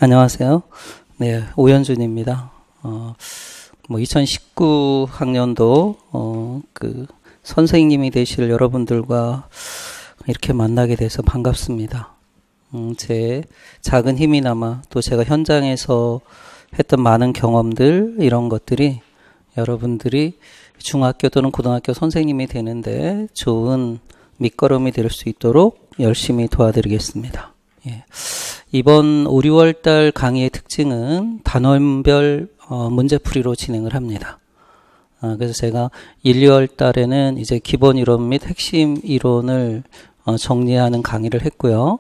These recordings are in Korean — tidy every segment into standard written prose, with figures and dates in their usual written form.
안녕하세요. 네, 오현준입니다. 2019 학년도, 선생님이 되실 여러분들과 이렇게 만나게 돼서 반갑습니다. 제 작은 힘이나마 또 제가 현장에서 했던 많은 경험들, 이런 것들이 여러분들이 중학교 또는 고등학교 선생님이 되는데 좋은 밑거름이 될 수 있도록 열심히 도와드리겠습니다. 예. 이번 5, 6월달 강의의 특징은 단원별 문제풀이로 진행을 합니다. 그래서 제가 1, 2월달에는 이제 기본 이론 및 핵심 이론을 정리하는 강의를 했고요.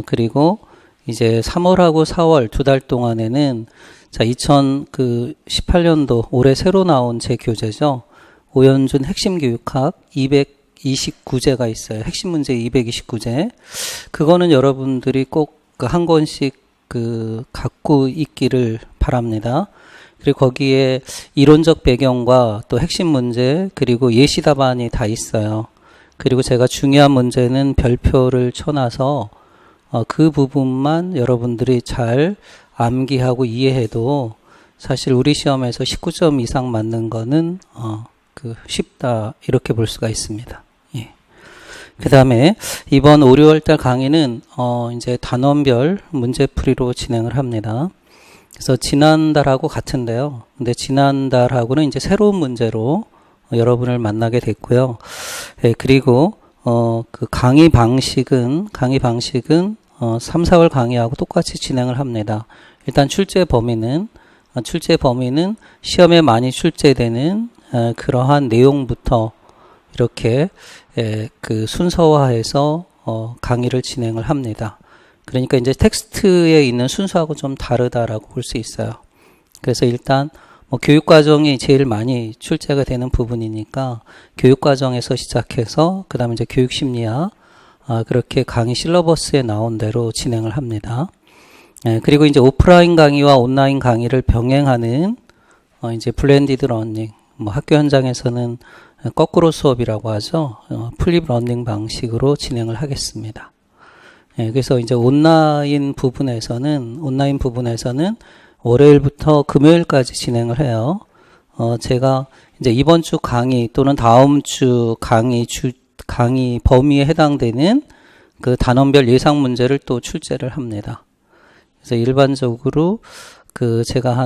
그리고 이제 3월하고 4월 두 달 동안에는 2018년도 올해 새로 나온 제 교재죠. 오현준 핵심 교육학 229제가 있어요. 핵심 문제 229제. 그거는 여러분들이 꼭 한 권씩 갖고 있기를 바랍니다. 그리고 거기에 이론적 배경과 또 핵심 문제 그리고 예시 답안이 다 있어요. 그리고 제가 중요한 문제는 별표를 쳐놔서 그 부분만 여러분들이 잘 암기하고 이해해도 사실 우리 시험에서 19점 이상 맞는 거는 쉽다 이렇게 볼 수가 있습니다. 예. 그 다음에 이번 5, 6월달 강의는 이제 단원별 문제풀이로 진행을 합니다. 그래서 지난달하고 같은데요. 근데 지난달하고는 이제 새로운 문제로 여러분을 만나게 됐고요. 예, 그리고 그 강의 방식은 3, 4월 강의하고 똑같이 진행을 합니다. 일단 출제 범위는 시험에 많이 출제되는 그러한 내용부터 이렇게 순서화해서 강의를 진행을 합니다. 그러니까 이제 텍스트에 있는 순서하고 좀 다르다라고 볼 수 있어요. 그래서 일단 교육과정이 제일 많이 출제가 되는 부분이니까 교육과정에서 시작해서 그 다음에 이제 교육심리학 그렇게 강의 실러버스에 나온 대로 진행을 합니다. 그리고 이제 오프라인 강의와 온라인 강의를 병행하는 이제 블렌디드 러닝, 학교 현장에서는 거꾸로 수업이라고 하죠. 플립 러닝 방식으로 진행을 하겠습니다. 그래서 이제 온라인 부분에서는 월요일부터 금요일까지 진행을 해요. 제가 이제 이번 주 강의 또는 다음 주 강의 범위에 해당되는 그 단원별 예상 문제를 또 출제를 합니다. 그래서 일반적으로 제가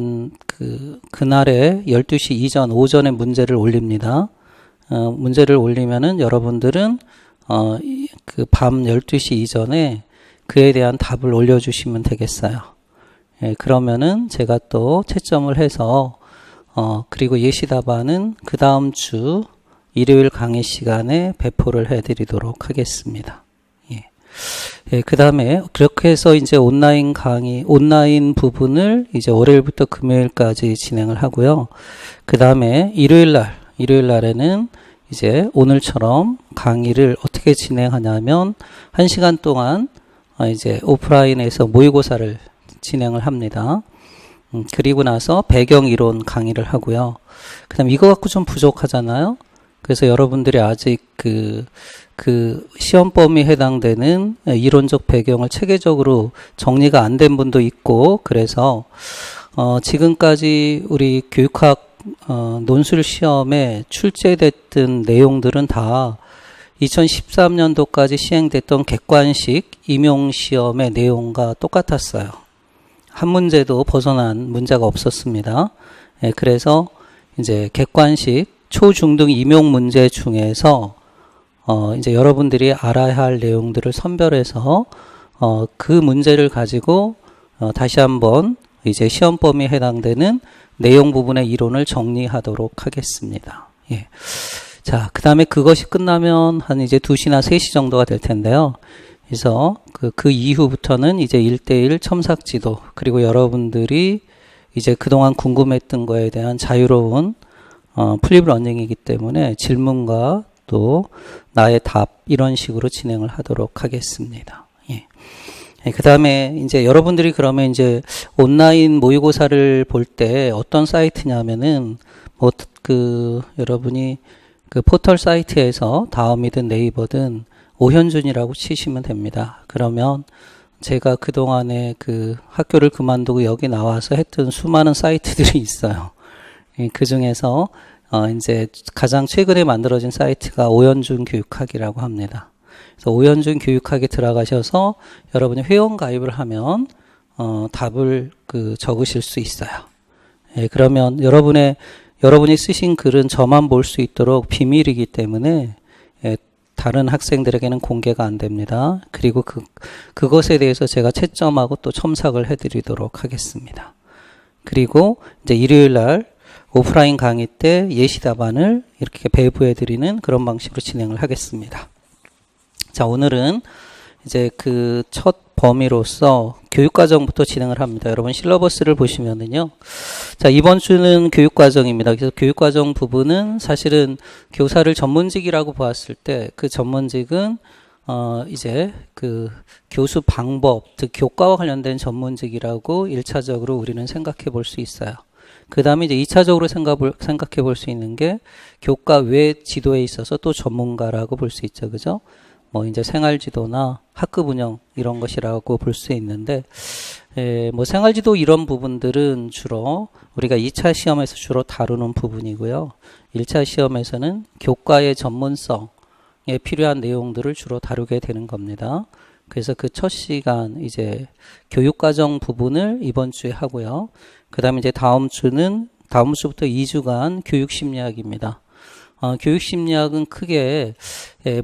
그날에 12시 이전 오전에 문제를 올립니다. 문제를 올리면은 여러분들은 밤 12시 이전에 그에 대한 답을 올려주시면 되겠어요. 그러면은 제가 또 채점을 해서 그리고 예시 답안은 그 다음 주 일요일 강의 시간에 배포를 해드리도록 하겠습니다. 그 다음에 그렇게 해서 이제 온라인 부분을 이제 월요일부터 금요일까지 진행을 하고요. 그 다음에 일요일 날에는 이제 오늘처럼 강의를 어떻게 진행하냐면 1시간 동안 이제 오프라인에서 모의고사를 진행을 합니다. 그리고 나서 배경 이론 강의를 하고요. 그 다음에 이거 갖고 좀 부족하잖아요. 그래서 여러분들이 아직 그 시험 범위에 해당되는 이론적 배경을 체계적으로 정리가 안 된 분도 있고, 그래서 지금까지 우리 교육학 논술 시험에 출제됐던 내용들은 다 2013년도까지 시행됐던 객관식 임용시험의 내용과 똑같았어요. 한 문제도 벗어난 문제가 없었습니다. 그래서 이제 객관식 초중등 임용 문제 중에서 이제 여러분들이 알아야 할 내용들을 선별해서 그 문제를 가지고 다시 한번 이제 시험 범위에 해당되는 내용 부분의 이론을 정리하도록 하겠습니다. 예. 자, 그 다음에 그것이 끝나면 한 이제 2시나 3시 정도가 될 텐데요. 그래서 그 이후부터는 이제 1대1 첨삭지도, 그리고 여러분들이 이제 그동안 궁금했던 거에 대한 자유로운 플립 러닝이기 때문에 질문과 또 나의 답, 이런 식으로 진행을 하도록 하겠습니다. 예. 그 다음에 이제 여러분들이 그러면 이제 온라인 모의고사를 볼 때 어떤 사이트냐면은 여러분이 그 포털 사이트에서 다음이든 네이버든 오현준이라고 치시면 됩니다. 그러면 제가 그동안에 그 학교를 그만두고 여기 나와서 했던 수많은 사이트들이 있어요. 그 중에서 이제 가장 최근에 만들어진 사이트가 오연준 교육학이라고 합니다. 그래서 오연준 교육학에 들어가셔서 여러분이 회원 가입을 하면 답을 적으실 수 있어요. 예, 그러면 여러분이 쓰신 글은 저만 볼 수 있도록 비밀이기 때문에 다른 학생들에게는 공개가 안 됩니다. 그리고 그것에 대해서 제가 채점하고 또 첨삭을 해드리도록 하겠습니다. 그리고 이제 일요일 날 오프라인 강의 때 예시 답안을 이렇게 배부해드리는 그런 방식으로 진행을 하겠습니다. 자, 오늘은 이제 그 첫 범위로서 교육과정부터 진행을 합니다. 여러분 실러버스를 보시면은요. 자, 이번 주는 교육과정입니다. 그래서 교육과정 부분은 사실은 교사를 전문직이라고 보았을 때 그 전문직은 이제 그 교수 방법, 즉 교과와 관련된 전문직이라고 1차적으로 우리는 생각해 볼 수 있어요. 그 다음에 이제 2차적으로 생각해 볼 수 있는 게 교과 외 지도에 있어서 또 전문가라고 볼 수 있죠. 그죠? 뭐 이제 생활지도나 학급 운영 이런 것이라고 볼 수 있는데, 뭐 생활지도 이런 부분들은 주로 우리가 2차 시험에서 주로 다루는 부분이고요. 1차 시험에서는 교과의 전문성에 필요한 내용들을 주로 다루게 되는 겁니다. 그래서 그 첫 시간 이제 교육과정 부분을 이번 주에 하고요. 그 다음에 이제 다음 주부터 2주간 교육심리학입니다. 교육심리학은 크게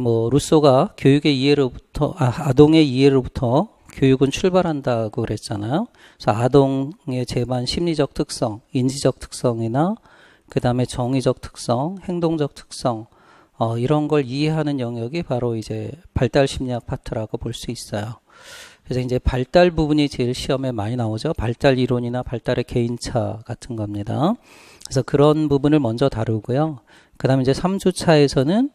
뭐 루소가 교육의 이해로부터 아동의 이해로부터 교육은 출발한다고 그랬잖아요. 그래서 아동의 재반 심리적 특성, 인지적 특성이나 그 다음에 정의적 특성, 행동적 특성 이런 걸 이해하는 영역이 바로 이제 발달 심리학 파트라고 볼 수 있어요. 그래서 이제 발달 부분이 제일 시험에 많이 나오죠. 발달 이론이나 발달의 개인차 같은 겁니다. 그래서 그런 부분을 먼저 다루고요. 그 다음에 이제 3주차에서는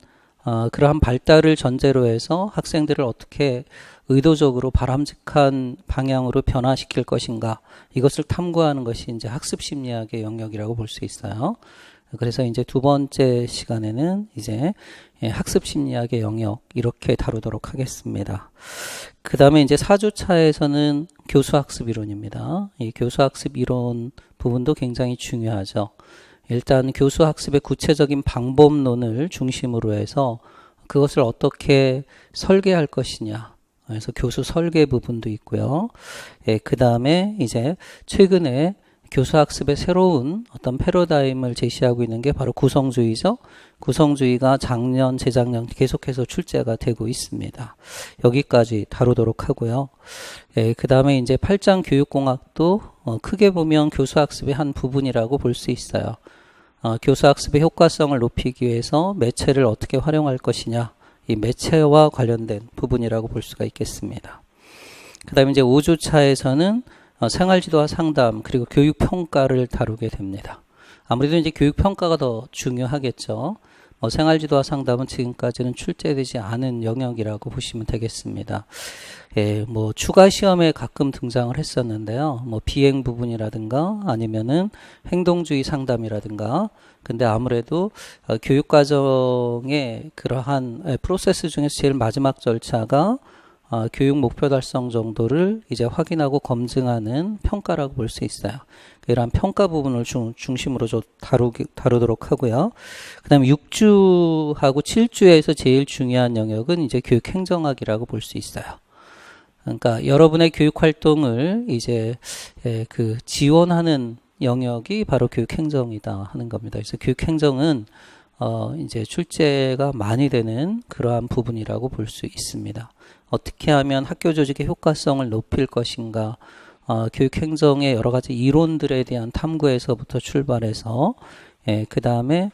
그러한 발달을 전제로 해서 학생들을 어떻게 의도적으로 바람직한 방향으로 변화시킬 것인가, 이것을 탐구하는 것이 이제 학습 심리학의 영역이라고 볼 수 있어요. 그래서 이제 두 번째 시간에는 이제 학습 심리학의 영역 이렇게 다루도록 하겠습니다. 그 다음에 이제 4주차에서는 교수학습 이론입니다. 이 교수학습 이론 부분도 굉장히 중요하죠. 일단 교수학습의 구체적인 방법론을 중심으로 해서 그것을 어떻게 설계할 것이냐. 그래서 교수 설계 부분도 있고요. 그 다음에 이제 최근에 교수학습의 새로운 어떤 패러다임을 제시하고 있는 게 바로 구성주의죠. 구성주의가 작년, 재작년 계속해서 출제가 되고 있습니다. 여기까지 다루도록 하고요. 그 다음에 이제 8장 교육공학도 크게 보면 교수학습의 한 부분이라고 볼 수 있어요. 교수학습의 효과성을 높이기 위해서 매체를 어떻게 활용할 것이냐, 이 매체와 관련된 부분이라고 볼 수가 있겠습니다. 그 다음에 이제 5주차에서는 생활지도와 상담 그리고 교육평가를 다루게 됩니다. 아무래도 이제 교육평가가 더 중요하겠죠. 생활지도와 상담은 지금까지는 출제되지 않은 영역이라고 보시면 되겠습니다. 뭐 추가 시험에 가끔 등장을 했었는데요. 뭐 비행 부분이라든가 아니면은 행동주의 상담이라든가. 근데 아무래도 교육과정의 그러한 프로세스 중에서 제일 마지막 절차가 교육 목표 달성 정도를 이제 확인하고 검증하는 평가라고 볼 수 있어요. 이러한 평가 부분을 중심으로 다루도록 하고요. 그 다음에 6주하고 7주에서 제일 중요한 영역은 이제 교육행정학이라고 볼 수 있어요. 그러니까 여러분의 교육 활동을 이제 그 지원하는 영역이 바로 교육행정이다 하는 겁니다. 그래서 교육행정은 이제 출제가 많이 되는 그러한 부분이라고 볼 수 있습니다. 어떻게 하면 학교 조직의 효과성을 높일 것인가, 교육행정의 여러 가지 이론들에 대한 탐구에서부터 출발해서, 그 다음에,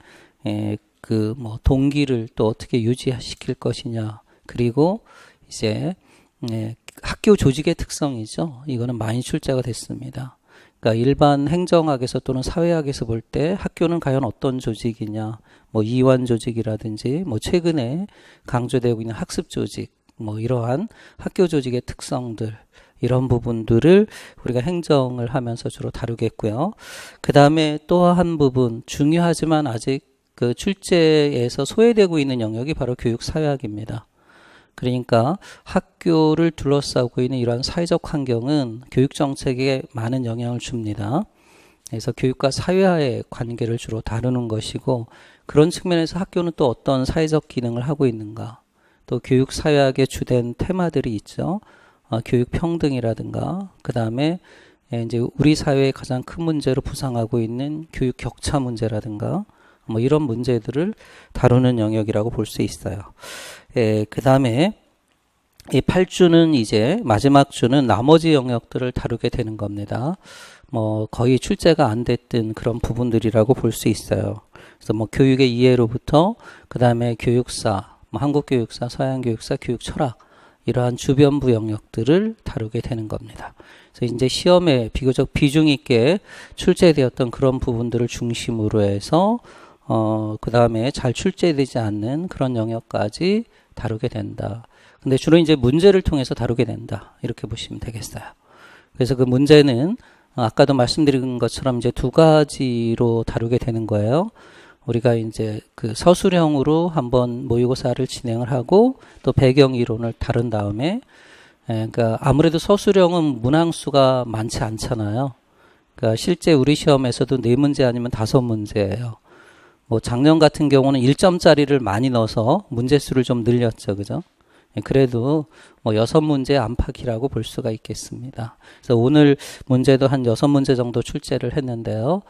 그 뭐 동기를 또 어떻게 유지시킬 것이냐, 그리고 이제, 학교 조직의 특성이죠. 이거는 많이 출제가 됐습니다. 그러니까 일반 행정학에서 또는 사회학에서 볼 때 학교는 과연 어떤 조직이냐, 뭐 이완 조직이라든지, 뭐 최근에 강조되고 있는 학습 조직, 뭐 이러한 학교 조직의 특성들, 이런 부분들을 우리가 행정을 하면서 주로 다루겠고요. 그 다음에 또 한 부분, 중요하지만 아직 그 출제에서 소외되고 있는 영역이 바로 교육사회학입니다. 그러니까 학교를 둘러싸고 있는 이러한 사회적 환경은 교육 정책에 많은 영향을 줍니다. 그래서 교육과 사회와의 관계를 주로 다루는 것이고, 그런 측면에서 학교는 또 어떤 사회적 기능을 하고 있는가, 또 교육 사회학의 주된 테마들이 있죠. 교육 평등이라든가, 그 다음에 이제 우리 사회의 가장 큰 문제로 부상하고 있는 교육 격차 문제라든가, 뭐 이런 문제들을 다루는 영역이라고 볼 수 있어요. 그 다음에 이 8주는 이제 마지막 주는 나머지 영역들을 다루게 되는 겁니다. 뭐 거의 출제가 안 됐던 그런 부분들이라고 볼 수 있어요. 그래서 뭐 교육의 이해로부터 그 다음에 교육사, 뭐 한국 교육사, 서양 교육사, 교육 철학, 이러한 주변부 영역들을 다루게 되는 겁니다. 그래서 이제 시험에 비교적 비중 있게 출제되었던 그런 부분들을 중심으로 해서 그 다음에 잘 출제되지 않는 그런 영역까지 다루게 된다. 근데 주로 이제 문제를 통해서 다루게 된다. 이렇게 보시면 되겠어요. 그래서 그 문제는 아까도 말씀드린 것처럼 이제 두 가지로 다루게 되는 거예요. 우리가 이제 그 서술형으로 한번 모의고사를 진행을 하고 또 배경 이론을 다룬 다음에, 그러니까 아무래도 서술형은 문항수가 많지 않잖아요. 그러니까 실제 우리 시험에서도 4문제 아니면 5문제예요. 뭐 작년 같은 경우는 1점짜리를 많이 넣어서 문제수를 좀 늘렸죠. 그죠? 그래도 뭐 6문제 안팎이라고 볼 수가 있겠습니다. 그래서 오늘 문제도 한 6문제 정도 출제를 했는데요.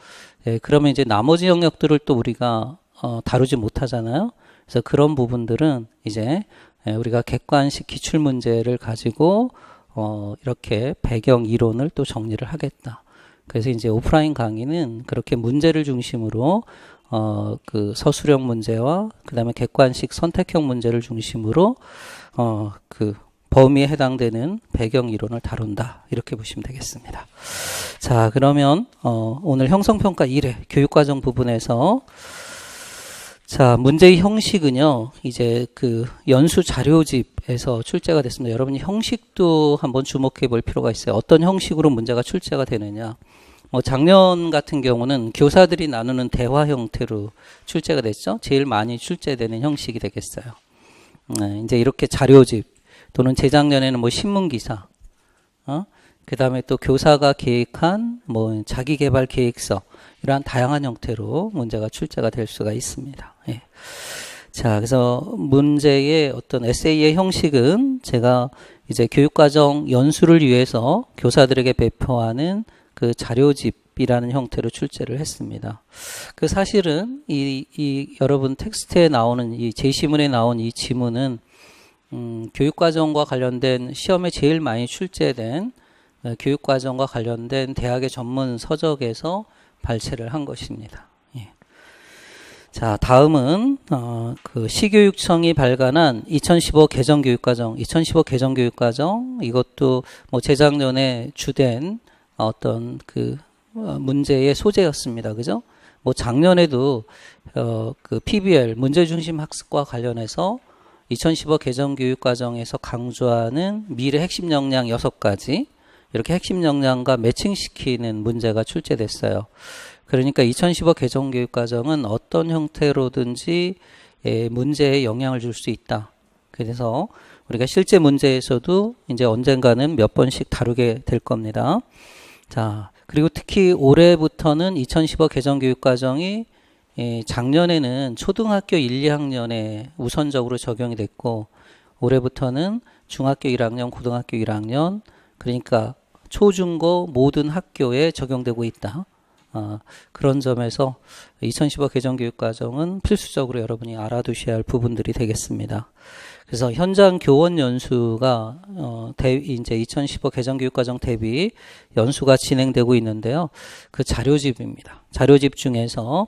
그러면 이제 나머지 영역들을 또 우리가 다루지 못하잖아요. 그래서 그런 부분들은 이제 우리가 객관식 기출문제를 가지고 이렇게 배경 이론을 또 정리를 하겠다. 그래서 이제 오프라인 강의는 그렇게 문제를 중심으로 그 서술형 문제와 그 다음에 객관식 선택형 문제를 중심으로 그 범위에 해당되는 배경 이론을 다룬다. 이렇게 보시면 되겠습니다. 자, 그러면 오늘 형성평가 1회 교육과정 부분에서 자, 문제의 형식은요, 이제 그 연수 자료집에서 출제가 됐습니다. 여러분이 형식도 한번 주목해 볼 필요가 있어요. 어떤 형식으로 문제가 출제가 되느냐. 뭐 작년 같은 경우는 교사들이 나누는 대화 형태로 출제가 됐죠. 제일 많이 출제되는 형식이 되겠어요. 이제 이렇게 자료집 또는 재작년에는 뭐 신문기사, 그 다음에 또 교사가 계획한 뭐 자기개발 계획서, 이러한 다양한 형태로 문제가 출제가 될 수가 있습니다. 예. 자, 그래서 문제의 어떤 에세이의 형식은 제가 이제 교육과정 연수를 위해서 교사들에게 배포하는 그 자료집이라는 형태로 출제를 했습니다. 그 사실은 이 여러분 텍스트에 나오는 이 제시문에 나온 이 지문은 교육과정과 관련된 시험에 제일 많이 출제된 교육과정과 관련된 대학의 전문 서적에서 발췌를 한 것입니다. 예. 자, 다음은 그 시교육청이 발간한 2015 개정교육과정, 2015 개정교육과정, 이것도 뭐 재작년에 주된 어떤 그 문제의 소재였습니다. 그죠? 뭐 작년에도 그 PBL 문제중심 학습과 관련해서 2015 개정교육과정에서 강조하는 미래 핵심 역량 6가지, 이렇게 핵심 역량과 매칭시키는 문제가 출제됐어요. 그러니까 2015 개정교육과정은 어떤 형태로든지 문제에 영향을 줄 수 있다. 그래서 우리가 실제 문제에서도 이제 언젠가는 몇 번씩 다루게 될 겁니다. 자, 그리고 특히 올해부터는 2015 개정교육과정이 작년에는 초등학교 1, 2학년에 우선적으로 적용이 됐고, 올해부터는 중학교 1학년, 고등학교 1학년, 그러니까 초중고 모든 학교에 적용되고 있다. 그런 점에서 2015 개정교육과정은 필수적으로 여러분이 알아두셔야 할 부분들이 되겠습니다. 그래서 현장 교원 연수가 이제 2015 개정교육과정 대비 연수가 진행되고 있는데요. 그 자료집입니다. 자료집 중에서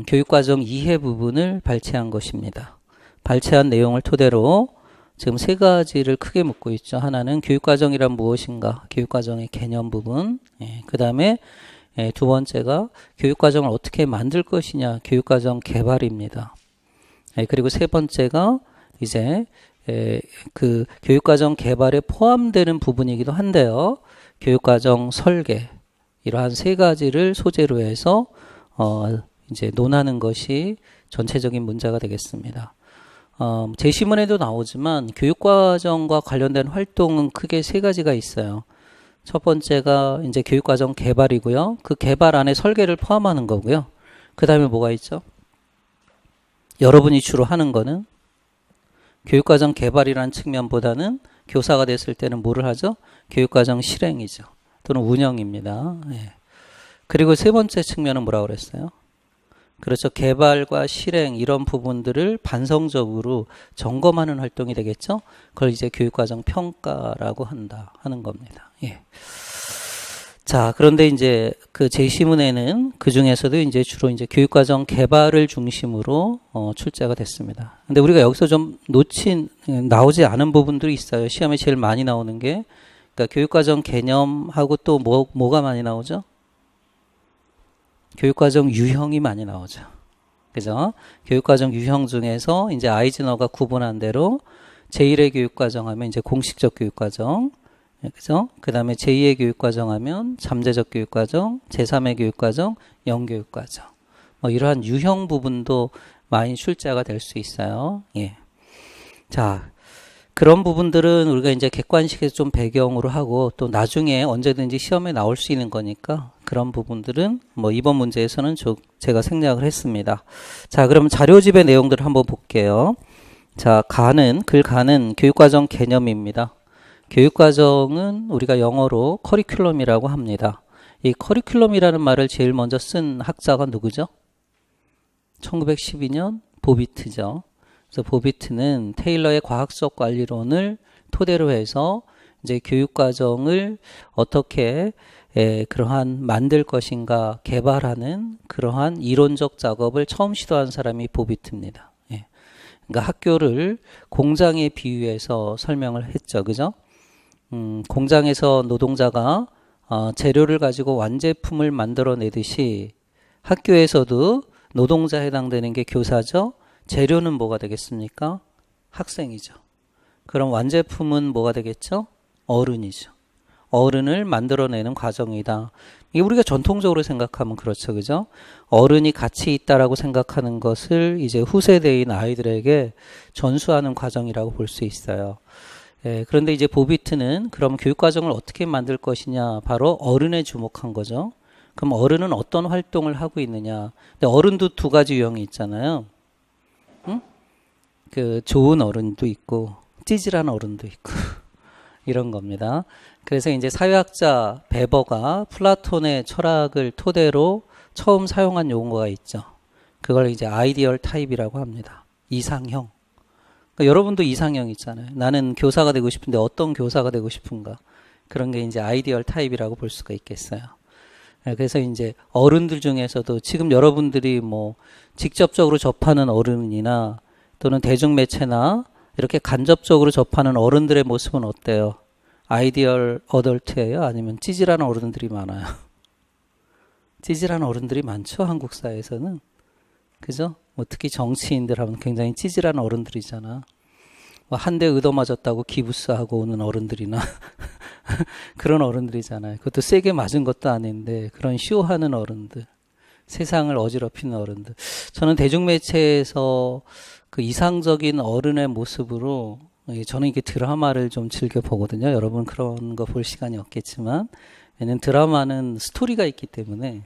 교육과정 이해 부분을 발췌한 것입니다. 발췌한 내용을 토대로 지금 3가지를 크게 묻고 있죠. 하나는 교육과정이란 무엇인가, 교육과정의 개념 부분, 그 다음에 2번째가 교육과정을 어떻게 만들 것이냐, 교육과정 개발입니다. 그리고 3번째가 이제 그 교육과정 개발에 포함되는 부분이기도 한데요. 교육과정 설계, 이러한 3가지를 소재로 해서 이제 논하는 것이 전체적인 문제가 되겠습니다. 제시문에도 나오지만 교육과정과 관련된 활동은 크게 세 가지가 있어요. 첫 번째가 이제 교육과정 개발이고요. 그 개발 안에 설계를 포함하는 거고요. 그 다음에 뭐가 있죠? 여러분이 주로 하는 거는 교육과정 개발이라는 측면보다는 교사가 됐을 때는 뭐를 하죠? 교육과정 실행이죠. 또는 운영입니다. 예. 그리고 세 번째 측면은 뭐라고 그랬어요? 그렇죠. 개발과 실행 이런 부분들을 반성적으로 점검하는 활동이 되겠죠. 그걸 이제 교육과정 평가라고 하는 겁니다. 예. 자, 그런데 이제 그 제시문에는 그 중에서도 이제 주로 이제 교육과정 개발을 중심으로 출제가 됐습니다. 근데 우리가 여기서 좀 나오지 않은 부분들이 있어요. 시험에 제일 많이 나오는 게, 그러니까 교육과정 개념하고 또 뭐가 많이 나오죠? 교육과정 유형이 많이 나오죠. 그죠? 교육과정 유형 중에서 이제 아이즈너가 구분한 대로 제1의 교육과정 하면 이제 공식적 교육과정, 그죠? 그 다음에 제2의 교육과정 하면 잠재적 교육과정, 제3의 교육과정, 영교육과정. 이러한 유형 부분도 많이 출제가 될 수 있어요. 예. 자, 그런 부분들은 우리가 이제 객관식에서 좀 배경으로 하고 또 나중에 언제든지 시험에 나올 수 있는 거니까 그런 부분들은 이번 문제에서는 제가 생략을 했습니다. 자, 그럼 자료집의 내용들을 한번 볼게요. 자, 글가는 교육과정 개념입니다. 교육과정은 우리가 영어로 커리큘럼이라고 합니다. 이 커리큘럼이라는 말을 제일 먼저 쓴 학자가 누구죠? 1912년 보비트죠. 그래서 보비트는 테일러의 과학적 관리론을 토대로 해서 이제 교육과정을 어떻게 그러한 만들 것인가 개발하는 그러한 이론적 작업을 처음 시도한 사람이 보비트입니다. 예. 그러니까 학교를 공장에 비유해서 설명을 했죠. 그죠? 공장에서 노동자가 재료를 가지고 완제품을 만들어내듯이 학교에서도 노동자에 해당되는 게 교사죠. 재료는 뭐가 되겠습니까? 학생이죠. 그럼 완제품은 뭐가 되겠죠? 어른이죠. 어른을 만들어내는 과정이다. 이게 우리가 전통적으로 생각하면 그렇죠. 그죠? 어른이 같이 있다라고 생각하는 것을 이제 후세대인 아이들에게 전수하는 과정이라고 볼 수 있어요. 예, 그런데 이제 보비트는 그럼 교육과정을 어떻게 만들 것이냐, 바로 어른에 주목한 거죠. 그럼 어른은 어떤 활동을 하고 있느냐. 근데 어른도 두 가지 유형이 있잖아요. 응? 그 좋은 어른도 있고 찌질한 어른도 있고 이런 겁니다. 그래서 이제 사회학자 베버가 플라톤의 철학을 토대로 처음 사용한 용어가 있죠. 그걸 이제 아이디얼 타입이라고 합니다. 이상형. 그러니까 여러분도 이상형 있잖아요. 나는 교사가 되고 싶은데 어떤 교사가 되고 싶은가. 그런 게 이제 아이디얼 타입이라고 볼 수가 있겠어요. 그래서 이제 어른들 중에서도 지금 여러분들이 직접적으로 접하는 어른이나 또는 대중매체나 이렇게 간접적으로 접하는 어른들의 모습은 어때요? 아이디얼 어덜트예요? 아니면 찌질한 어른들이 많아요? 찌질한 어른들이 많죠, 한국 사회에서는. 그죠? 특히 정치인들 하면 굉장히 찌질한 어른들이잖아. 한 대 얻어맞았다고 기부스하고 오는 어른들이나 그런 어른들이잖아요. 그것도 세게 맞은 것도 아닌데 그런 쇼하는 어른들, 세상을 어지럽히는 어른들. 저는 대중매체에서 그 이상적인 어른의 모습으로 저는 이게 드라마를 좀 즐겨 보거든요. 여러분 그런 거 볼 시간이 없겠지만 왜냐면 드라마는 스토리가 있기 때문에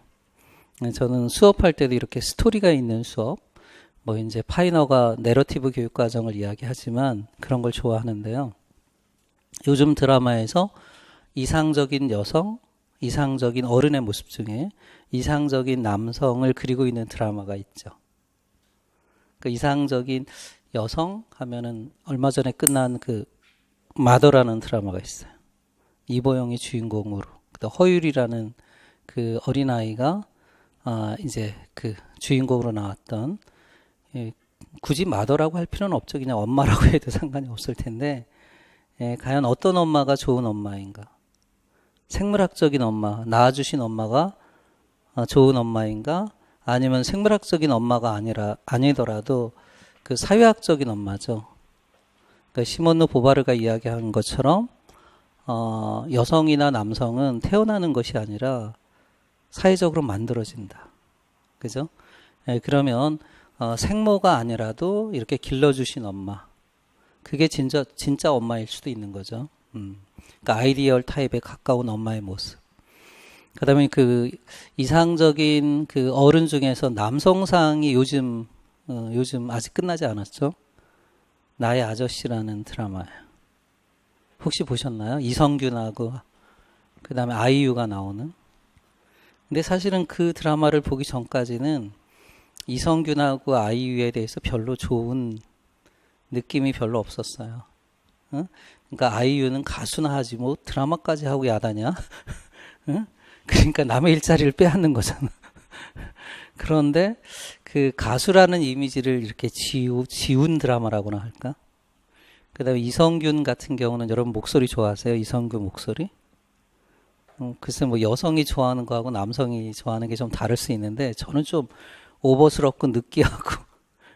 저는 수업할 때도 이렇게 스토리가 있는 수업, 이제 파이너가 내러티브 교육과정을 이야기하지만 그런 걸 좋아하는데요. 요즘 드라마에서 이상적인 여성, 이상적인 어른의 모습 중에 이상적인 남성을 그리고 있는 드라마가 있죠. 그 이상적인 여성 하면은 얼마 전에 끝난 그 마더라는 드라마가 있어요. 이보영이 주인공으로. 허율이라는 그 어린아이가 이제 그 주인공으로 나왔던, 굳이 마더라고 할 필요는 없죠. 그냥 엄마라고 해도 상관이 없을 텐데, 과연 어떤 엄마가 좋은 엄마인가? 생물학적인 엄마, 낳아주신 엄마가 좋은 엄마인가? 아니면 생물학적인 엄마가 아니더라도 그 사회학적인 엄마죠. 그러니까 시몬느 보바르가 이야기한 것처럼 여성이나 남성은 태어나는 것이 아니라 사회적으로 만들어진다. 그죠? 그러면 생모가 아니라도 이렇게 길러주신 엄마. 그게 진짜 엄마일 수도 있는 거죠. 그러니까 아이디얼 타입에 가까운 엄마의 모습. 그 다음에 그 이상적인 그 어른 중에서 남성상이 요즘 아직 끝나지 않았죠? 나의 아저씨라는 드라마예요. 혹시 보셨나요? 이성균하고 그 다음에 아이유가 나오는. 근데 사실은 그 드라마를 보기 전까지는 이성균하고 아이유에 대해서 별로 좋은 느낌이 별로 없었어요. 응? 그러니까 아이유는 가수나 하지 뭐 드라마까지 하고 야다냐? 응? 그러니까 남의 일자리를 빼앗는 거잖아. 그런데 그 가수라는 이미지를 이렇게 지운 드라마라고나 할까? 그 다음에 이성균 같은 경우는 여러분 목소리 좋아하세요? 이성균 목소리? 글쎄 뭐 여성이 좋아하는 거하고 남성이 좋아하는 게 좀 다를 수 있는데 저는 좀 오버스럽고 느끼하고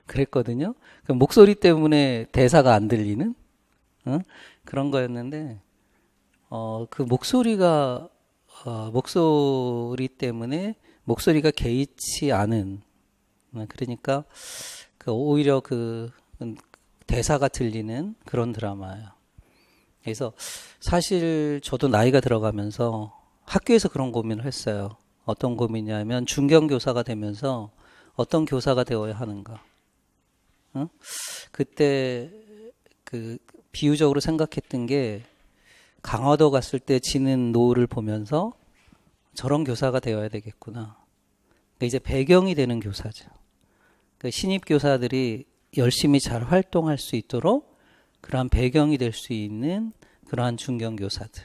그랬거든요. 그 목소리 때문에 대사가 안 들리는 그런 거였는데 그 목소리가 목소리 때문에 목소리가 개의치 않은 그러니까 그 오히려 그 대사가 들리는 그런 드라마예요. 그래서 사실 저도 나이가 들어가면서 학교에서 그런 고민을 했어요. 어떤 고민이냐면 중견교사가 되면서 어떤 교사가 되어야 하는가. 그때 그 비유적으로 생각했던 게 강화도 갔을 때 지는 노을을 보면서 저런 교사가 되어야 되겠구나. 그러니까 이제 배경이 되는 교사죠. 그러니까 신입 교사들이 열심히 잘 활동할 수 있도록 그러한 배경이 될 수 있는 그러한 중견교사들.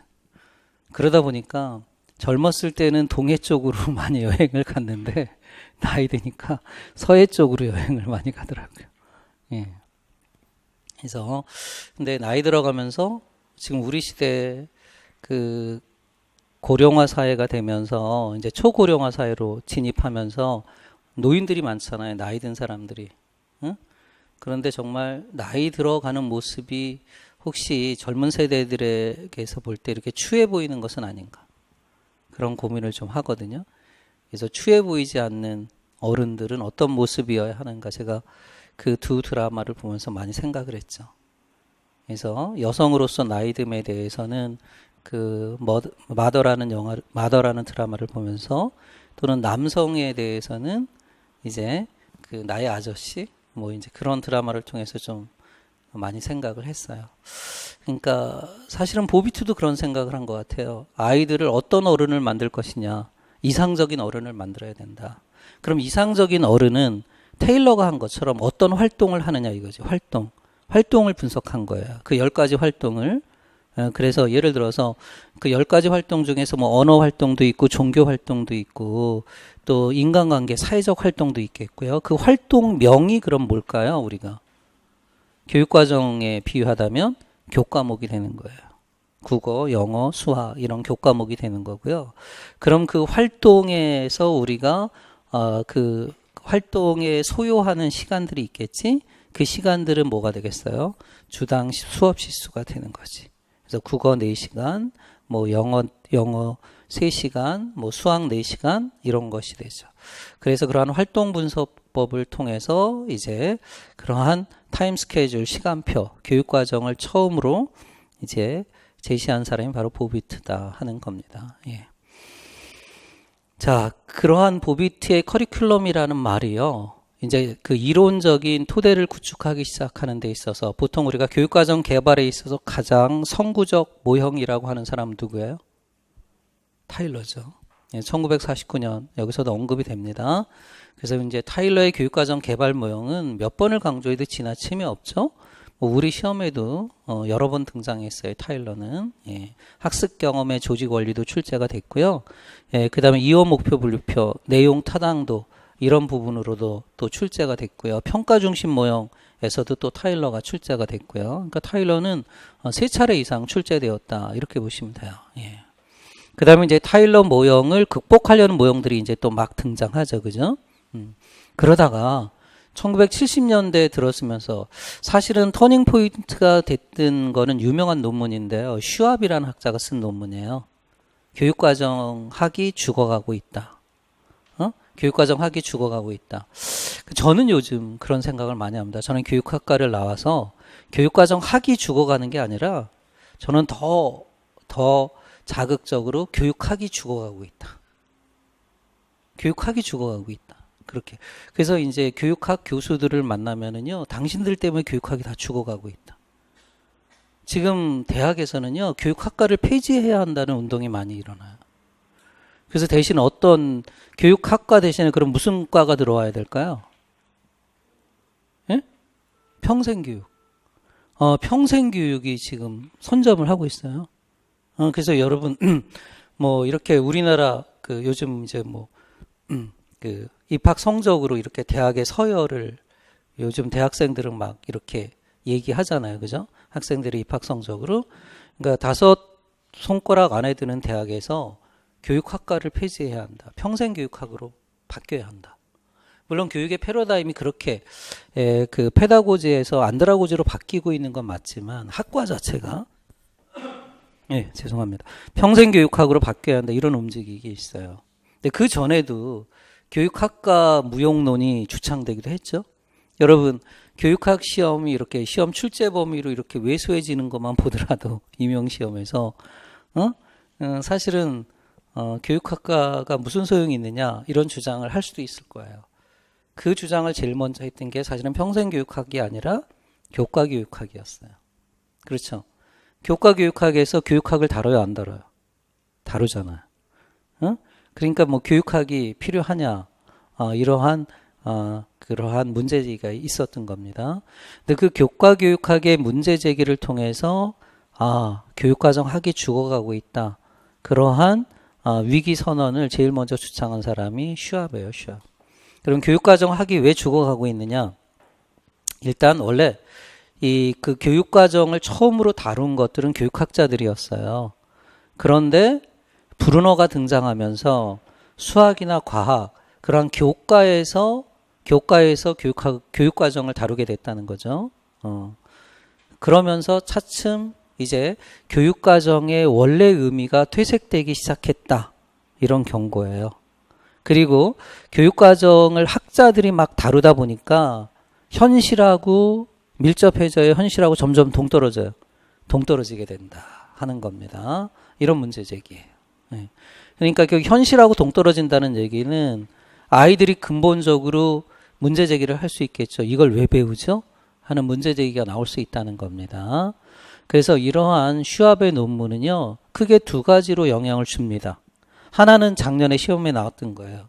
그러다 보니까 젊었을 때는 동해 쪽으로 많이 여행을 갔는데 나이 드니까 서해 쪽으로 여행을 많이 가더라고요. 예. 그래서 근데 나이 들어가면서 지금 우리 시대 그 고령화 사회가 되면서 이제 초고령화 사회로 진입하면서 노인들이 많잖아요. 나이 든 사람들이. 응? 그런데 정말 나이 들어가는 모습이 혹시 젊은 세대들에게서 볼 때 이렇게 추해 보이는 것은 아닌가. 그런 고민을 좀 하거든요. 그래서 추해 보이지 않는 어른들은 어떤 모습이어야 하는가. 제가 그 두 드라마를 보면서 많이 생각을 했죠. 그래서 여성으로서 나이듦에 대해서는 그 마더라는 드라마를 보면서 또는 남성에 대해서는 이제 그 나의 아저씨 뭐 이제 그런 드라마를 통해서 좀 많이 생각을 했어요. 그러니까 사실은 보비투도 그런 생각을 한 것 같아요. 아이들을 어떤 어른을 만들 것이냐. 이상적인 어른을 만들어야 된다. 그럼 이상적인 어른은 테일러가 한 것처럼 어떤 활동을 하느냐 이거지. 활동을 분석한 거예요. 그 10가지 활동을. 그래서 예를 들어서 그 10가지 활동 중에서 뭐 언어 활동도 있고 종교 활동도 있고 또 인간관계 사회적 활동도 있겠고요. 그 활동명이 그럼 뭘까요? 우리가 교육과정에 비유하다면 교과목이 되는 거예요. 국어, 영어, 수학 이런 교과목이 되는 거고요. 그럼 그 활동에서 우리가 그 활동에 소요하는 시간들이 있겠지. 그 시간들은 뭐가 되겠어요? 주당 수업 시수가 되는 거지. 그래서 국어 4시간, 뭐 영어 3시간, 뭐 수학 4시간 이런 것이 되죠. 그래서 그러한 활동 분석법을 통해서 이제 그러한 타임 스케줄, 시간표, 교육 과정을 처음으로 이제 제시한 사람이 바로 보비트다 하는 겁니다. 예. 자, 그러한 보비트의 커리큘럼이라는 말이요. 이제 그 이론적인 토대를 구축하기 시작하는 데 있어서 보통 우리가 교육과정 개발에 있어서 가장 선구적 모형이라고 하는 사람은 누구예요? 타일러죠. 1949년 여기서도 언급이 됩니다. 그래서 이제 타일러의 교육과정 개발 모형은 몇 번을 강조해도 지나침이 없죠. 뭐 우리 시험에도 여러 번 등장했어요. 타일러는. 예. 학습 경험의 조직 원리도 출제가 됐고요. 예. 그다음에 이원 목표 분류표, 내용 타당도 이런 부분으로도 또 출제가 됐고요. 평가 중심 모형에서도 또 타일러가 출제가 됐고요. 그러니까 타일러는 3차례 이상 출제되었다 이렇게 보시면 돼요. 예. 그 다음에 이제 타일러 모형을 극복하려는 모형들이 이제 또 막 등장하죠. 그죠? 그러다가 1970년대에 들었으면서 사실은 터닝 포인트가 됐던 거는 유명한 논문인데요. 슈압이라는 학자가 쓴 논문이에요. 교육과정 학이 죽어가고 있다. 교육과정 학이 죽어가고 있다. 저는 요즘 그런 생각을 많이 합니다. 저는 교육학과를 나와서 교육과정 학이 죽어가는 게 아니라 저는 더 자극적으로 교육학이 죽어가고 있다. 교육학이 죽어가고 있다. 그렇게. 그래서 이제 교육학 교수들을 만나면은요, 당신들 때문에 교육학이 다 죽어가고 있다. 지금 대학에서는요, 교육학과를 폐지해야 한다는 운동이 많이 일어나요. 그래서 대신 어떤 교육학과 대신에 그럼 무슨 과가 들어와야 될까요? 예? 평생교육. 평생교육이 지금 선점을 하고 있어요. 그래서 여러분, 뭐, 이렇게 우리나라, 요즘 이제 입학 성적으로 이렇게 대학의 서열을 요즘 대학생들은 막 이렇게 얘기하잖아요. 그죠? 학생들의 입학 성적으로. 그러니까 5손가락 안에 드는 대학에서 교육학과를 폐지해야 한다. 평생교육학으로 바뀌어야 한다. 물론 교육의 패러다임이 그렇게 그 페다고지에서 안드라고지로 바뀌고 있는 건 맞지만 학과 자체가 죄송합니다. 평생교육학으로 바뀌어야 한다. 이런 움직임이 있어요. 근데 그 전에도 교육학과 무용론이 주창되기도 했죠. 여러분, 교육학 시험이 이렇게 시험 출제 범위로 이렇게 왜소해지는 것만 보더라도 임용시험에서 사실은 교육학과가 무슨 소용이 있느냐 이런 주장을 할 수도 있을 거예요. 그 주장을 제일 먼저 했던 게 사실은 평생교육학이 아니라 교과교육학이었어요. 그렇죠. 교과교육학에서 교육학을 다뤄요, 안 다뤄요? 다루잖아요. 그러니까 뭐 교육학이 필요하냐 이러한 그러한 문제제기가 있었던 겁니다. 근데 그 교과교육학의 문제제기를 통해서 교육과정 학이 죽어가고 있다. 그러한 위기 선언을 제일 먼저 주창한 사람이 슈압이에요, 슈압. 그럼 교육과정 학이 왜 죽어가고 있느냐? 일단 원래 그 교육과정을 처음으로 다룬 것들은 교육학자들이었어요. 그런데 브루너가 등장하면서 수학이나 과학 그런 교과에서 교육과정을 다루게 됐다는 거죠. 그러면서 차츰 이제 교육과정의 원래 의미가 퇴색되기 시작했다. 이런 경고예요. 그리고 교육과정을 학자들이 막 다루다 보니까 현실하고 밀접해져요. 현실하고 점점 동떨어져요. 동떨어지게 된다 하는 겁니다. 이런 문제 제기예요. 그러니까 현실하고 동떨어진다는 얘기는 아이들이 근본적으로 문제 제기를 할 수 있겠죠. 이걸 왜 배우죠? 하는 문제 제기가 나올 수 있다는 겁니다. 그래서 이러한 슈압의 논문은요, 크게 2가지로 영향을 줍니다. 하나는 작년에 시험에 나왔던 거예요.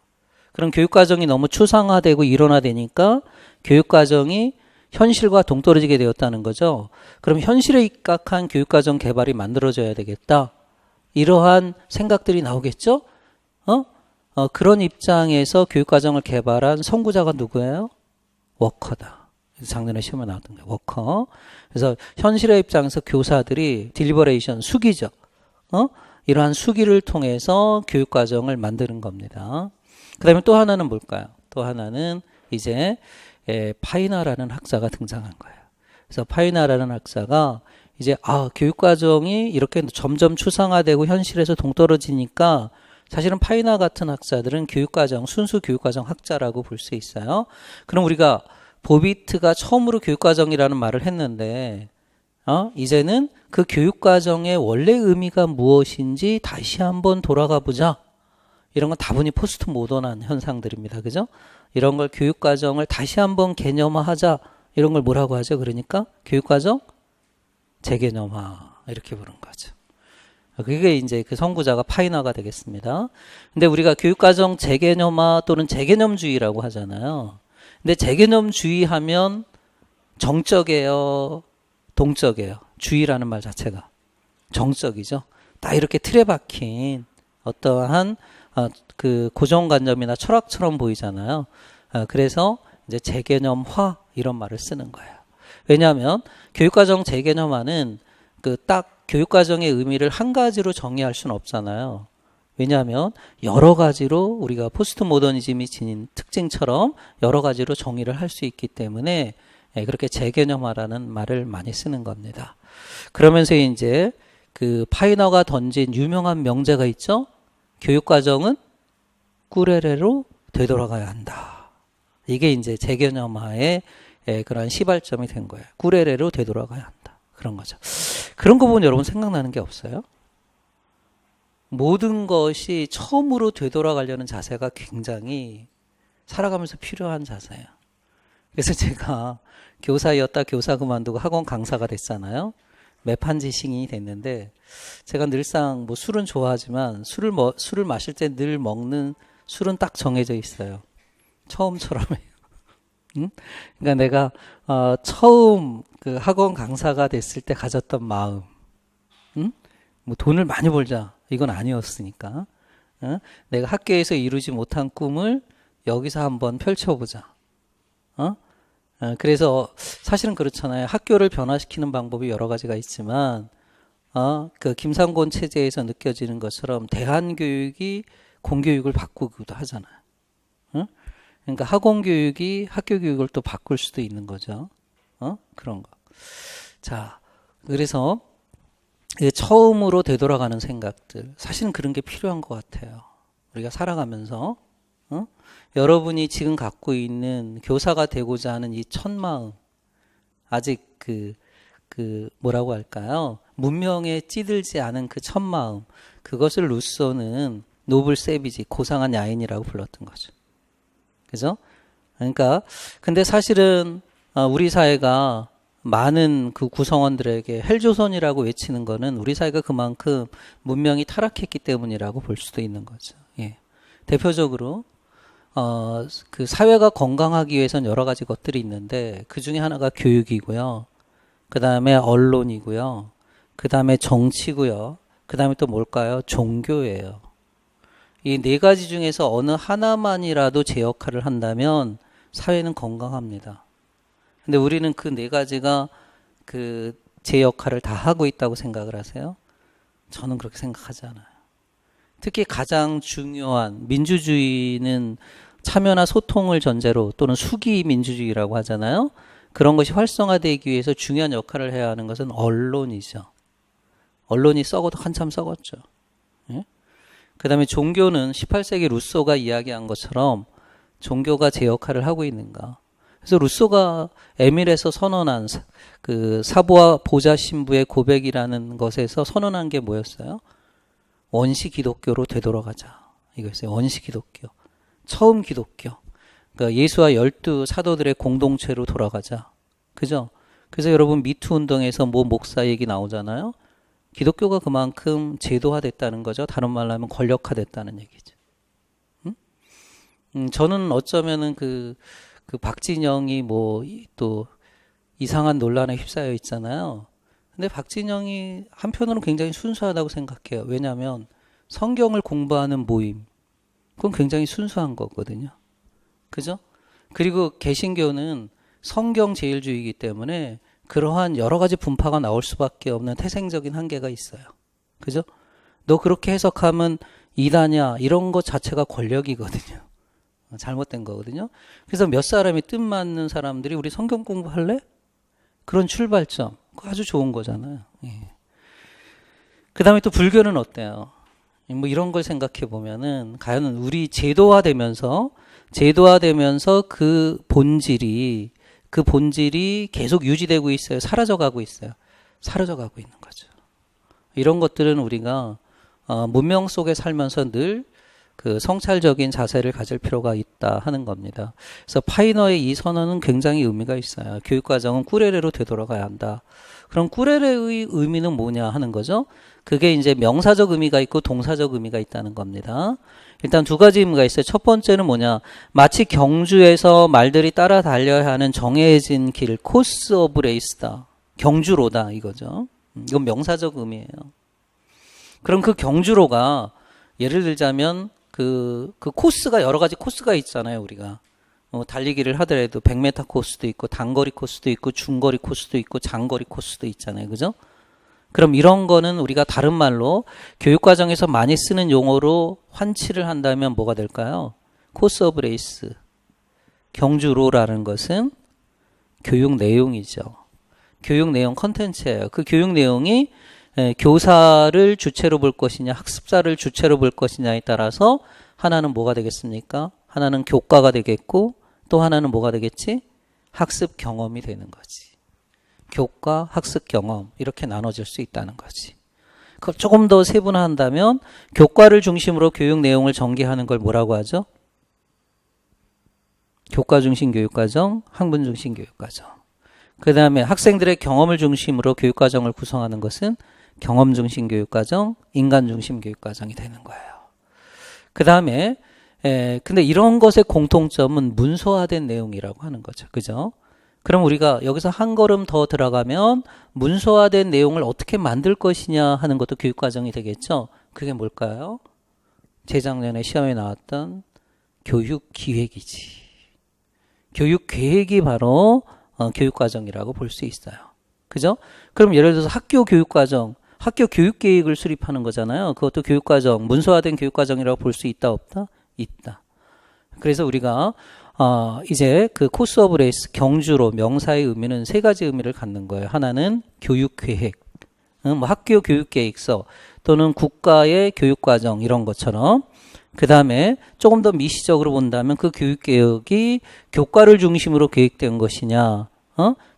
그럼 교육과정이 너무 추상화되고 일원화되니까 교육과정이 현실과 동떨어지게 되었다는 거죠. 그럼 현실에 입각한 교육과정 개발이 만들어져야 되겠다. 이러한 생각들이 나오겠죠? 그런 입장에서 교육과정을 개발한 선구자가 누구예요? 워커다. 작년에 시험에 나왔던 거예요. 워커. 그래서 현실의 입장에서 교사들이 딜리버레이션, 수기죠. 이러한 수기를 통해서 교육과정을 만드는 겁니다. 그 다음에 또 하나는 뭘까요? 또 하나는 이제 파이나라는 학자가 등장한 거예요. 그래서 파이나라는 학자가 이제 교육과정이 이렇게 점점 추상화되고 현실에서 동떨어지니까 사실은 파이나 같은 학자들은 순수 교육과정 학자라고 볼 수 있어요. 그럼 우리가 보비트가 처음으로 교육과정이라는 말을 했는데 이제는 그 교육과정의 원래 의미가 무엇인지 다시 한번 돌아가 보자. 이런 건 다분히 포스트 모던한 현상들입니다. 그죠? 이런 걸 교육과정을 다시 한번 개념화하자. 이런 걸 뭐라고 하죠? 그러니까 교육과정 재개념화 이렇게 부른 거죠. 그게 이제 그 선구자가 파이나가 되겠습니다. 근데 우리가 교육과정 재개념화 또는 재개념주의라고 하잖아요. 근데 재개념주의 하면 정적이에요? 동적이에요? 주의라는 말 자체가 정적이죠. 딱 이렇게 틀에 박힌 어떠한 그 고정관념이나 철학처럼 보이잖아요. 그래서 이제 재개념화 이런 말을 쓰는 거예요. 왜냐하면 교육과정 재개념화는 그 딱 교육과정의 의미를 한 가지로 정의할 수는 없잖아요. 왜냐하면 여러 가지로 우리가 포스트 모더니즘이 지닌 특징처럼 여러 가지로 정의를 할 수 있기 때문에 그렇게 재개념화라는 말을 많이 쓰는 겁니다. 그러면서 이제 그 파이너가 던진 유명한 명제가 있죠. 교육과정은 꾸레레로 되돌아가야 한다. 이게 이제 제 개념하에 그런 시발점이 된 거예요. 꾸레레로 되돌아가야 한다. 그런 거죠. 그런 거 보면 여러분 생각나는 게 없어요? 모든 것이 처음으로 되돌아가려는 자세가 굉장히 살아가면서 필요한 자세예요. 그래서 제가 교사였다 교사 그만두고 학원 강사가 됐잖아요. 매판지싱이 됐는데 제가 늘상 뭐 술은 좋아하지만 술을 마실 때 늘 먹는 술은 딱 정해져 있어요. 처음처럼이에요. 응? 그러니까 내가 처음 그 학원 강사가 됐을 때 가졌던 마음, 응? 뭐 돈을 많이 벌자 이건 아니었으니까, 응? 내가 학교에서 이루지 못한 꿈을 여기서 한번 펼쳐보자. 그래서 사실은 그렇잖아요. 학교를 변화시키는 방법이 여러 가지가 있지만, 그 김상곤 체제에서 느껴지는 것처럼 대한교육이 공교육을 바꾸기도 하잖아요. 응? 그러니까 학원 교육이 학교 교육을 또 바꿀 수도 있는 거죠. 그런 거. 자, 그래서 처음으로 되돌아가는 생각들, 사실은 그런 게 필요한 것 같아요. 우리가 살아가면서. 여러분이 지금 갖고 있는 교사가 되고자 하는 이 첫 마음, 아직 뭐라고 할까요? 문명에 찌들지 않은 그 첫 마음, 그것을 루소는 노블 세비지, 고상한 야인이라고 불렀던 거죠. 그죠? 그러니까, 근데 사실은, 우리 사회가 많은 그 구성원들에게 헬조선이라고 외치는 거는 우리 사회가 그만큼 문명이 타락했기 때문이라고 볼 수도 있는 거죠. 예. 대표적으로, 그 사회가 건강하기 위해서는 여러 가지 것들이 있는데 그 중에 하나가 교육이고요. 그 다음에 언론이고요. 그 다음에 정치고요. 그 다음에 또 뭘까요? 종교예요. 이 네 가지 중에서 어느 하나만이라도 제 역할을 한다면 사회는 건강합니다. 근데 우리는 그 네 가지가 그 제 역할을 다 하고 있다고 생각을 하세요? 저는 그렇게 생각하지 않아요. 특히 가장 중요한 민주주의는 참여나 소통을 전제로 또는 수기 민주주의라고 하잖아요. 그런 것이 활성화되기 위해서 중요한 역할을 해야 하는 것은 언론이죠. 언론이 썩어도 한참 썩었죠. 예? 그 다음에 종교는 18세기 루소가 이야기한 것처럼 종교가 제 역할을 하고 있는가. 그래서 루소가 에밀에서 선언한 그 사부와 보좌 신부의 고백이라는 것에서 선언한 게 뭐였어요? 원시 기독교로 되돌아가자. 이거였어요. 원시 기독교. 처음 기독교. 그러니까 예수와 12 사도들의 공동체로 돌아가자. 그죠? 그래서 여러분 미투 운동에서 뭐 목사 얘기 나오잖아요. 기독교가 그만큼 제도화됐다는 거죠. 다른 말로 하면 권력화됐다는 얘기죠. 저는 어쩌면은 그 박진영이 뭐 또 이상한 논란에 휩싸여 있잖아요. 근데 박진영이 한편으로는 굉장히 순수하다고 생각해요. 왜냐하면 성경을 공부하는 모임, 그건 굉장히 순수한 거거든요. 그죠? 그리고 개신교는 성경 제일주의이기 때문에 그러한 여러 가지 분파가 나올 수밖에 없는 태생적인 한계가 있어요. 그죠? 너 그렇게 해석하면 이다냐 이런 것 자체가 권력이거든요. 잘못된 거거든요. 그래서 몇 사람이 뜻맞는 사람들이 우리 성경 공부할래? 그런 출발점. 그거 아주 좋은 거잖아요. 예. 그 다음에 또 불교는 어때요? 뭐 이런 걸 생각해 보면은 과연 우리 제도화되면서 그 본질이 계속 유지되고 있어요. 사라져가고 있어요. 사라져가고 있는 거죠. 이런 것들은 우리가 문명 속에 살면서 늘 그 성찰적인 자세를 가질 필요가 있다 하는 겁니다. 그래서 파이너의 이 선언은 굉장히 의미가 있어요. 교육과정은 꾸레레로 되돌아가야 한다. 그럼 꾸레레의 의미는 뭐냐 하는 거죠. 그게 이제 명사적 의미가 있고 동사적 의미가 있다는 겁니다. 일단 두 가지 의미가 있어요. 첫 번째는 뭐냐. 마치 경주에서 말들이 따라 달려야 하는 정해진 길, 코스 오브 레이스다. 경주로다 이거죠. 이건 명사적 의미예요. 그럼 그 경주로가 예를 들자면 그 코스가 여러 가지 코스가 있잖아요. 우리가 달리기를 하더라도 100m 코스도 있고 단거리 코스도 있고 중거리 코스도 있고 장거리 코스도 있잖아요. 그죠? 그럼 이런 거는 우리가 다른 말로 교육과정에서 많이 쓰는 용어로 환치를 한다면 뭐가 될까요? 코스 오브 레이스. 경주로라는 것은 교육 내용이죠. 교육 내용 컨텐츠예요. 그 교육 내용이 교사를 주체로 볼 것이냐 학습자를 주체로 볼 것이냐에 따라서 하나는 뭐가 되겠습니까? 하나는 교과가 되겠고 또 하나는 뭐가 되겠지? 학습 경험이 되는 거지. 교과, 학습 경험 이렇게 나눠질 수 있다는 거지. 그걸 조금 더 세분화한다면 교과를 중심으로 교육 내용을 전개하는 걸 뭐라고 하죠? 교과 중심 교육과정, 학문 중심 교육과정. 그 다음에 학생들의 경험을 중심으로 교육과정을 구성하는 것은 경험 중심 교육과정, 인간 중심 교육과정이 되는 거예요. 그 다음에 근데 이런 것의 공통점은 문서화된 내용이라고 하는 거죠. 그죠? 그럼 우리가 여기서 한 걸음 더 들어가면 문서화된 내용을 어떻게 만들 것이냐 하는 것도 교육과정이 되겠죠. 그게 뭘까요? 재작년에 시험에 나왔던 교육기획이지. 교육계획이 바로 교육과정이라고 볼 수 있어요. 그죠? 그럼 예를 들어서 학교 교육과정, 학교 교육계획을 수립하는 거잖아요. 그것도 교육과정, 문서화된 교육과정이라고 볼 수 있다, 없다? 있다. 그래서 우리가 이제 그 코스 오브 레이스 경주로 명사의 의미는 세 가지 의미를 갖는 거예요. 하나는 교육계획, 뭐 학교 교육계획서 또는 국가의 교육과정 이런 것처럼. 그 다음에 조금 더 미시적으로 본다면 그 교육개혁이 교과를 중심으로 계획된 것이냐,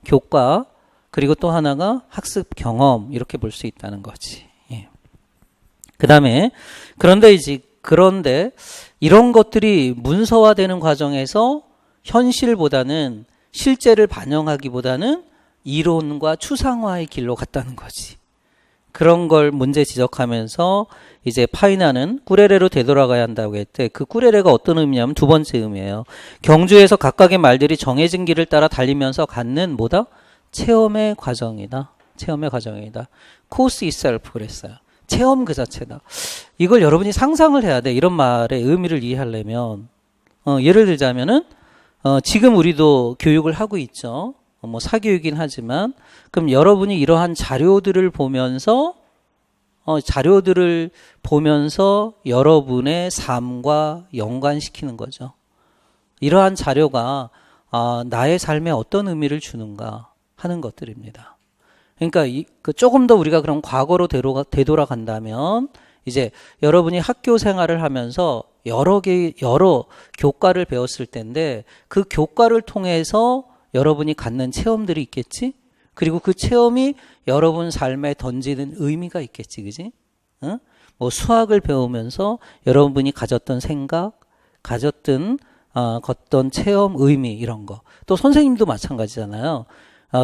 교과, 그리고 또 하나가 학습 경험, 이렇게 볼 수 있다는 거지. 예. 그 다음에, 그런데 이런 것들이 문서화되는 과정에서 현실보다는 실제를 반영하기보다는 이론과 추상화의 길로 갔다는 거지. 그런 걸 문제 지적하면서 이제 파이나는 꾸레레로 되돌아가야 한다고 했대. 그 꾸레레가 어떤 의미냐면 두 번째 의미예요. 경주에서 각각의 말들이 정해진 길을 따라 달리면서 갖는 뭐다? 체험의 과정이다. 체험의 과정이다. 코스 itself 그랬어요. 체험 그 자체다. 이걸 여러분이 상상을 해야 돼. 이런 말의 의미를 이해하려면 예를 들자면은 지금 우리도 교육을 하고 있죠. 뭐 사교육이긴 하지만 그럼 여러분이 이러한 자료들을 보면서 여러분의 삶과 연관시키는 거죠. 이러한 자료가 나의 삶에 어떤 의미를 주는가 하는 것들입니다. 그러니까 조금 더 우리가 그럼 과거로 되돌아간다면 이제 여러분이 학교 생활을 하면서 여러 교과를 배웠을 텐데 그 교과를 통해서 여러분이 갖는 체험들이 있겠지? 그리고 그 체험이 여러분 삶에 던지는 의미가 있겠지, 그지? 뭐 수학을 배우면서 여러분이 가졌던 생각, 가졌던 어떤 체험, 의미 이런 거. 또 선생님도 마찬가지잖아요.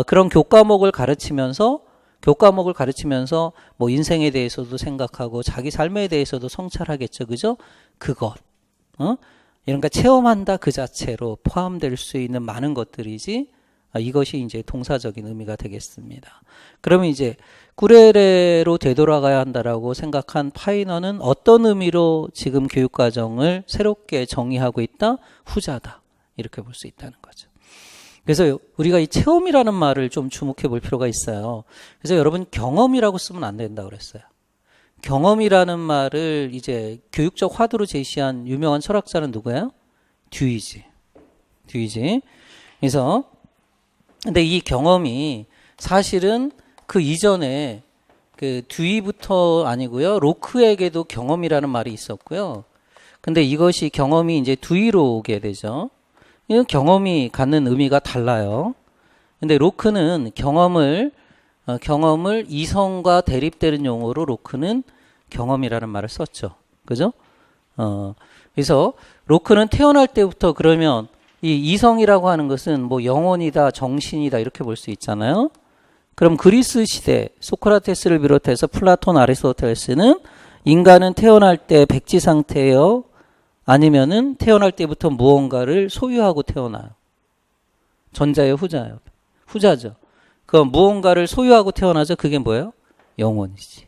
그런 교과목을 가르치면서 뭐 인생에 대해서도 생각하고 자기 삶에 대해서도 성찰하겠죠, 그죠? 그것. 그러니까 체험한다 그 자체로 포함될 수 있는 많은 것들이지 이것이 이제 동사적인 의미가 되겠습니다. 그러면 이제 꾸레레로 되돌아가야 한다라고 생각한 파이너는 어떤 의미로 지금 교육과정을 새롭게 정의하고 있다? 후자다. 이렇게 볼 수 있다는 거죠. 그래서 우리가 이 체험이라는 말을 좀 주목해 볼 필요가 있어요. 그래서 여러분 경험이라고 쓰면 안 된다고 그랬어요. 경험이라는 말을 이제 교육적 화두로 제시한 유명한 철학자는 누구예요? 듀이지. 그래서 근데 이 경험이 사실은 그 이전에 그 듀이부터 아니고요. 로크에게도 경험이라는 말이 있었고요. 근데 이것이 경험이 이제 듀이로 오게 되죠. 이 경험이 갖는 의미가 달라요. 근데 로크는 경험을 이성과 대립되는 용어로 로크는 경험이라는 말을 썼죠. 그죠? 그래서 로크는 태어날 때부터 그러면 이 이성이라고 하는 것은 뭐 영혼이다, 정신이다 이렇게 볼 수 있잖아요. 그럼 그리스 시대 소크라테스를 비롯해서 플라톤, 아리스토텔레스는 인간은 태어날 때 백지 상태예요. 아니면은 태어날 때부터 무언가를 소유하고 태어나요. 전자예요, 후자예요? 후자죠. 그 무언가를 소유하고 태어나죠. 그게 뭐예요? 영혼이지.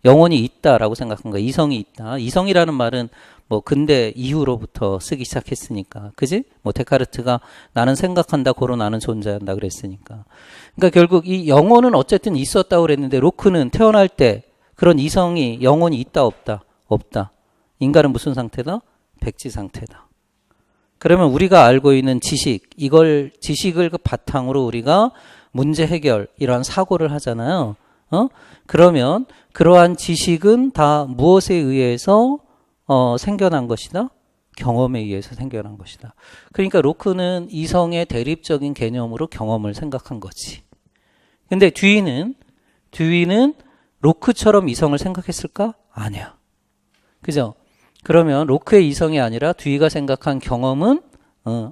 영혼이 있다라고 생각한 거야. 이성이 있다. 이성이라는 말은 뭐 근대 이후로부터 쓰기 시작했으니까. 그지? 뭐 데카르트가 나는 생각한다, 고로 나는 존재한다 그랬으니까. 그러니까 결국 이 영혼은 어쨌든 있었다고 그랬는데 로크는 태어날 때 그런 이성이 영혼이 있다 없다? 없다. 인간은 무슨 상태다? 백지 상태다. 그러면 우리가 알고 있는 지식을 그 바탕으로 우리가 문제 해결 이러한 사고를 하잖아요. 그러면 그러한 지식은 다 무엇에 의해서 생겨난 것이다? 경험에 의해서 생겨난 것이다. 그러니까 로크는 이성의 대립적인 개념으로 경험을 생각한 거지. 근데 듀이는 로크처럼 이성을 생각했을까? 아니야. 그죠? 그러면 로크의 이성이 아니라 듀이가 생각한 경험은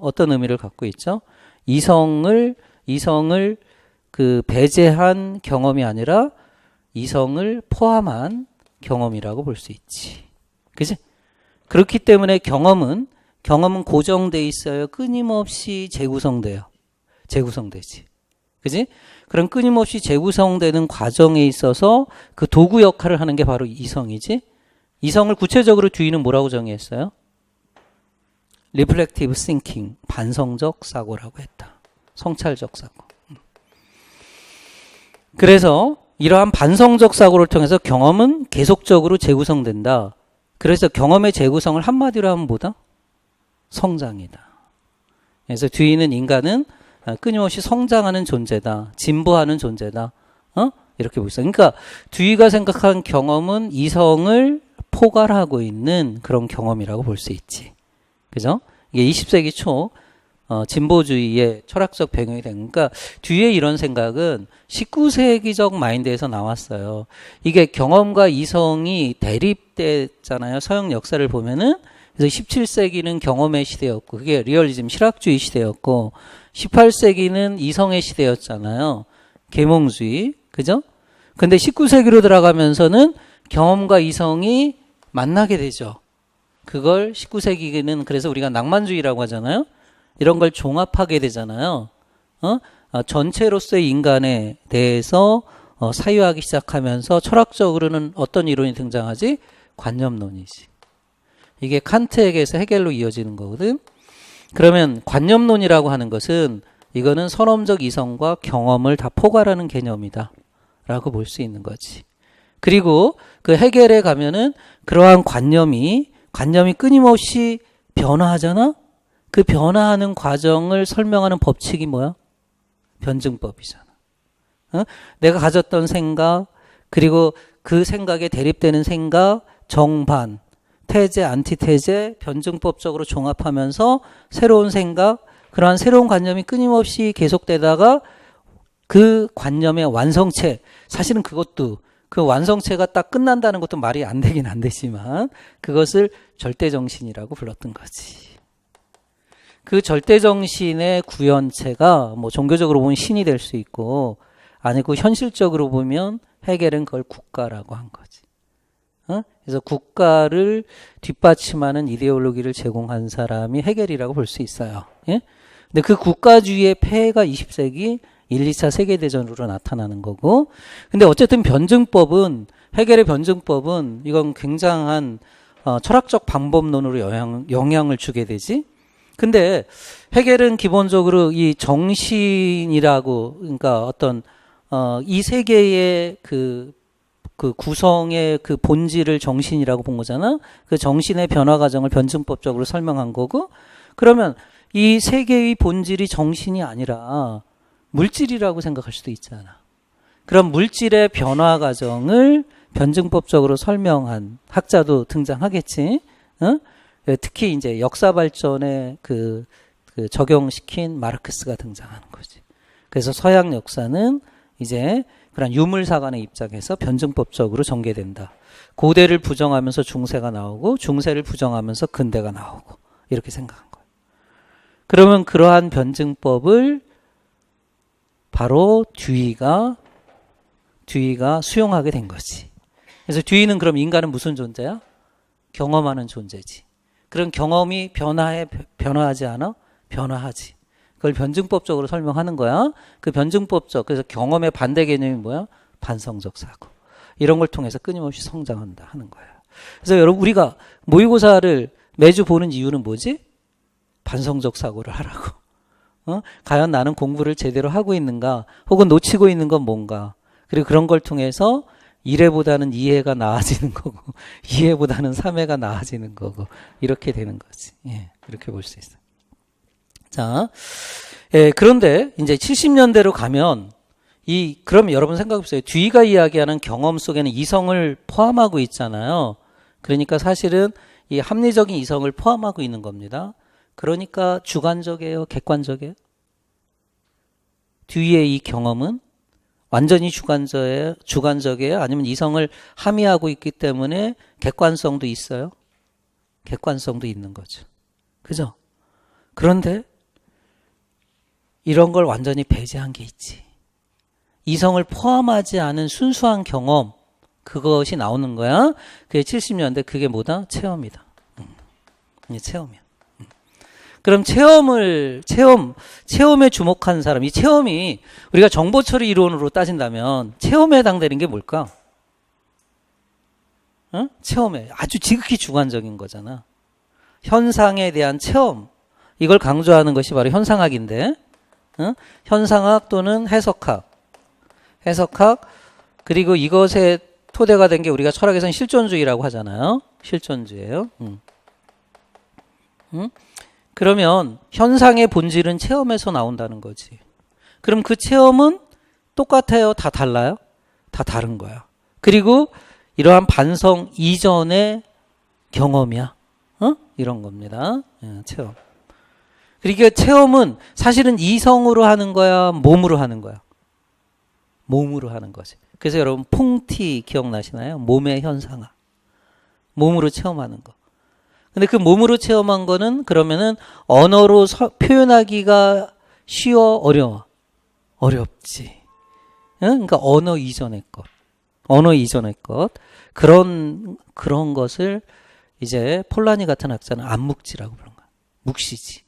어떤 의미를 갖고 있죠? 이성을 그 배제한 경험이 아니라 이성을 포함한 경험이라고 볼 수 있지. 그지? 그렇기 때문에 경험은 고정돼 있어요. 끊임없이 재구성되지. 그지? 그럼 끊임없이 재구성되는 과정에 있어서 그 도구 역할을 하는 게 바로 이성이지. 이성을 구체적으로 듀이는 뭐라고 정의했어요? Reflective thinking, 반성적 사고라고 했다. 성찰적 사고. 그래서 이러한 반성적 사고를 통해서 경험은 계속적으로 재구성된다. 그래서 경험의 재구성을 한마디로 하면 뭐다? 성장이다. 그래서 듀이는 인간은 끊임없이 성장하는 존재다. 진보하는 존재다. 이렇게 보고 있어요. 그러니까 듀이가 생각한 경험은 이성을 포괄하고 있는 그런 경험이라고 볼 수 있지. 그죠? 이게 20세기 초 진보주의의 철학적 배경이 된. 그러니까 듀이의 이런 생각은 19세기적 마인드에서 나왔어요. 이게 경험과 이성이 대립됐잖아요. 서양 역사를 보면은. 그래서 17세기는 경험의 시대였고 그게 리얼리즘 실학주의 시대였고 18세기는 이성의 시대였잖아요. 계몽주의. 그죠? 근데 19세기로 들어가면서는 경험과 이성이 만나게 되죠. 그걸 19세기는 그래서 우리가 낭만주의라고 하잖아요. 이런 걸 종합하게 되잖아요. 전체로서의 인간에 대해서 사유하기 시작하면서 철학적으로는 어떤 이론이 등장하지? 관념론이지. 이게 칸트에게서 헤겔로 이어지는 거거든. 그러면 관념론이라고 하는 것은 이거는 선험적 이성과 경험을 다 포괄하는 개념이다 라고 볼 수 있는 거지. 그리고 그 헤겔에 가면은 그러한 관념이 끊임없이 변화하잖아? 그 변화하는 과정을 설명하는 법칙이 뭐야? 변증법이잖아. 내가 가졌던 생각, 그리고 그 생각에 대립되는 생각, 정반, 태제, 안티태제, 변증법적으로 종합하면서 새로운 생각, 그러한 새로운 관념이 끊임없이 계속되다가 그 관념의 완성체, 사실은 그것도 그 완성체가 딱 끝난다는 것도 말이 안 되긴 안 되지만 그것을 절대정신이라고 불렀던 거지. 그 절대정신의 구현체가 뭐 종교적으로 보면 신이 될 수 있고 아니고 현실적으로 보면 헤겔은 그걸 국가라고 한 거지. 그래서 국가를 뒷받침하는 이데올로기를 제공한 사람이 헤겔이라고 볼 수 있어요. 예? 근데 그 국가주의의 폐해가 20세기 1, 2차 세계대전으로 나타나는 거고. 근데 어쨌든 변증법은, 헤겔의 변증법은 이건 굉장한 철학적 방법론으로 영향을 주게 되지. 근데 헤겔은 기본적으로 이 정신이라고, 그러니까 어떤 이 세계의 그 구성의 그 본질을 정신이라고 본 거잖아. 그 정신의 변화 과정을 변증법적으로 설명한 거고. 그러면 이 세계의 본질이 정신이 아니라 물질이라고 생각할 수도 있잖아. 그럼 물질의 변화 과정을 변증법적으로 설명한 학자도 등장하겠지. 특히 이제 역사 발전에 그 적용시킨 마르크스가 등장하는 거지. 그래서 서양 역사는 이제 그런 유물사관의 입장에서 변증법적으로 전개된다. 고대를 부정하면서 중세가 나오고 중세를 부정하면서 근대가 나오고 이렇게 생각한 거예요. 그러면 그러한 변증법을 바로 듀이가 수용하게 된 거지. 그래서 듀이는 그럼 인간은 무슨 존재야? 경험하는 존재지. 그런 경험이 변화하지 않아? 변화하지. 그걸 변증법적으로 설명하는 거야. 그 변증법적, 그래서 경험의 반대 개념이 뭐야? 반성적 사고. 이런 걸 통해서 끊임없이 성장한다 하는 거야. 그래서 여러분, 우리가 모의고사를 매주 보는 이유는 뭐지? 반성적 사고를 하라고. 과연 나는 공부를 제대로 하고 있는가? 혹은 놓치고 있는 건 뭔가? 그리고 그런 걸 통해서 1회보다는 2회가 나아지는 거고 2회보다는 3회가 나아지는 거고 이렇게 되는 거지. 예, 이렇게 볼 수 있어요. 자, 그런데 이제 70년대로 가면 그럼 여러분 생각해보세요. 듀이가 이야기하는 경험 속에는 이성을 포함하고 있잖아요. 그러니까 사실은 이 합리적인 이성을 포함하고 있는 겁니다. 그러니까 주관적이에요, 객관적이에요? 뒤에 이 경험은 완전히 주관적이에요? 아니면 이성을 함의하고 있기 때문에 객관성도 있어요? 객관성도 있는 거죠. 그죠? 그런데 이런 걸 완전히 배제한 게 있지. 이성을 포함하지 않은 순수한 경험, 그것이 나오는 거야. 그게 70년대, 그게 뭐다? 체험이다. 이게 체험이야. 그럼 체험에 주목한 사람, 이 체험이 우리가 정보처리 이론으로 따진다면 체험에 해당되는 게 뭘까? 체험에 아주 지극히 주관적인 거잖아. 현상에 대한 체험, 이걸 강조하는 것이 바로 현상학인데, 현상학 또는 해석학, 그리고 이것에 토대가 된 게 우리가 철학에서는 실존주의라고 하잖아요. 실존주의예요. 그러면 현상의 본질은 체험에서 나온다는 거지. 그럼 그 체험은 똑같아요? 다 달라요? 다 다른 거야. 그리고 이러한 반성 이전의 경험이야. 이런 겁니다. 체험. 그러니까 체험은 사실은 이성으로 하는 거야? 몸으로 하는 거야? 몸으로 하는 거지. 그래서 여러분 퐁티 기억나시나요? 몸의 현상학. 몸으로 체험하는 거. 근데 그 몸으로 체험한 거는 그러면은 언어로 표현하기가 쉬워, 어려워? 어렵지. 그러니까 언어 이전의 것. 그런 것을 이제 폴라니 같은 학자는 암묵지라고 부른 거야. 묵시지.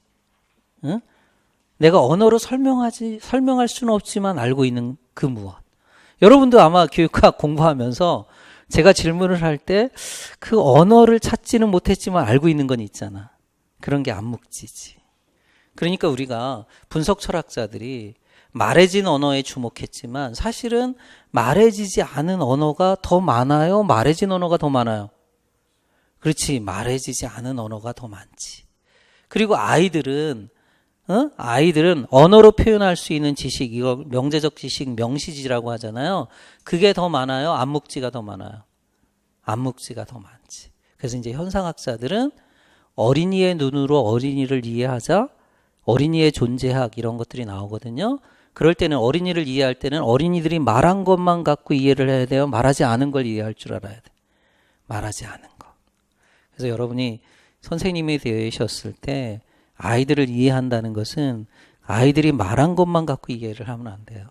내가 언어로 설명할 수는 없지만 알고 있는 그 무엇. 여러분도 아마 교육학 공부하면서 제가 질문을 할 때 그 언어를 찾지는 못했지만 알고 있는 건 있잖아. 그런 게 암묵지지. 그러니까 우리가 분석 철학자들이 말해진 언어에 주목했지만 사실은 말해지지 않은 언어가 더 많아요? 말해진 언어가 더 많아요? 그렇지. 말해지지 않은 언어가 더 많지. 그리고 아이들은 언어로 표현할 수 있는 지식, 이거 명제적 지식, 명시지라고 하잖아요. 그게 더 많아요? 암묵지가 더 많아요? 암묵지가 더 많지. 그래서 이제 현상학자들은 어린이의 눈으로 어린이를 이해하자, 어린이의 존재학 이런 것들이 나오거든요. 그럴 때는 어린이를 이해할 때는 어린이들이 말한 것만 갖고 이해를 해야 돼요? 말하지 않은 걸 이해할 줄 알아야 돼. 말하지 않은 거. 그래서 여러분이 선생님이 되셨을 때 아이들을 이해한다는 것은 아이들이 말한 것만 갖고 이해를 하면 안 돼요.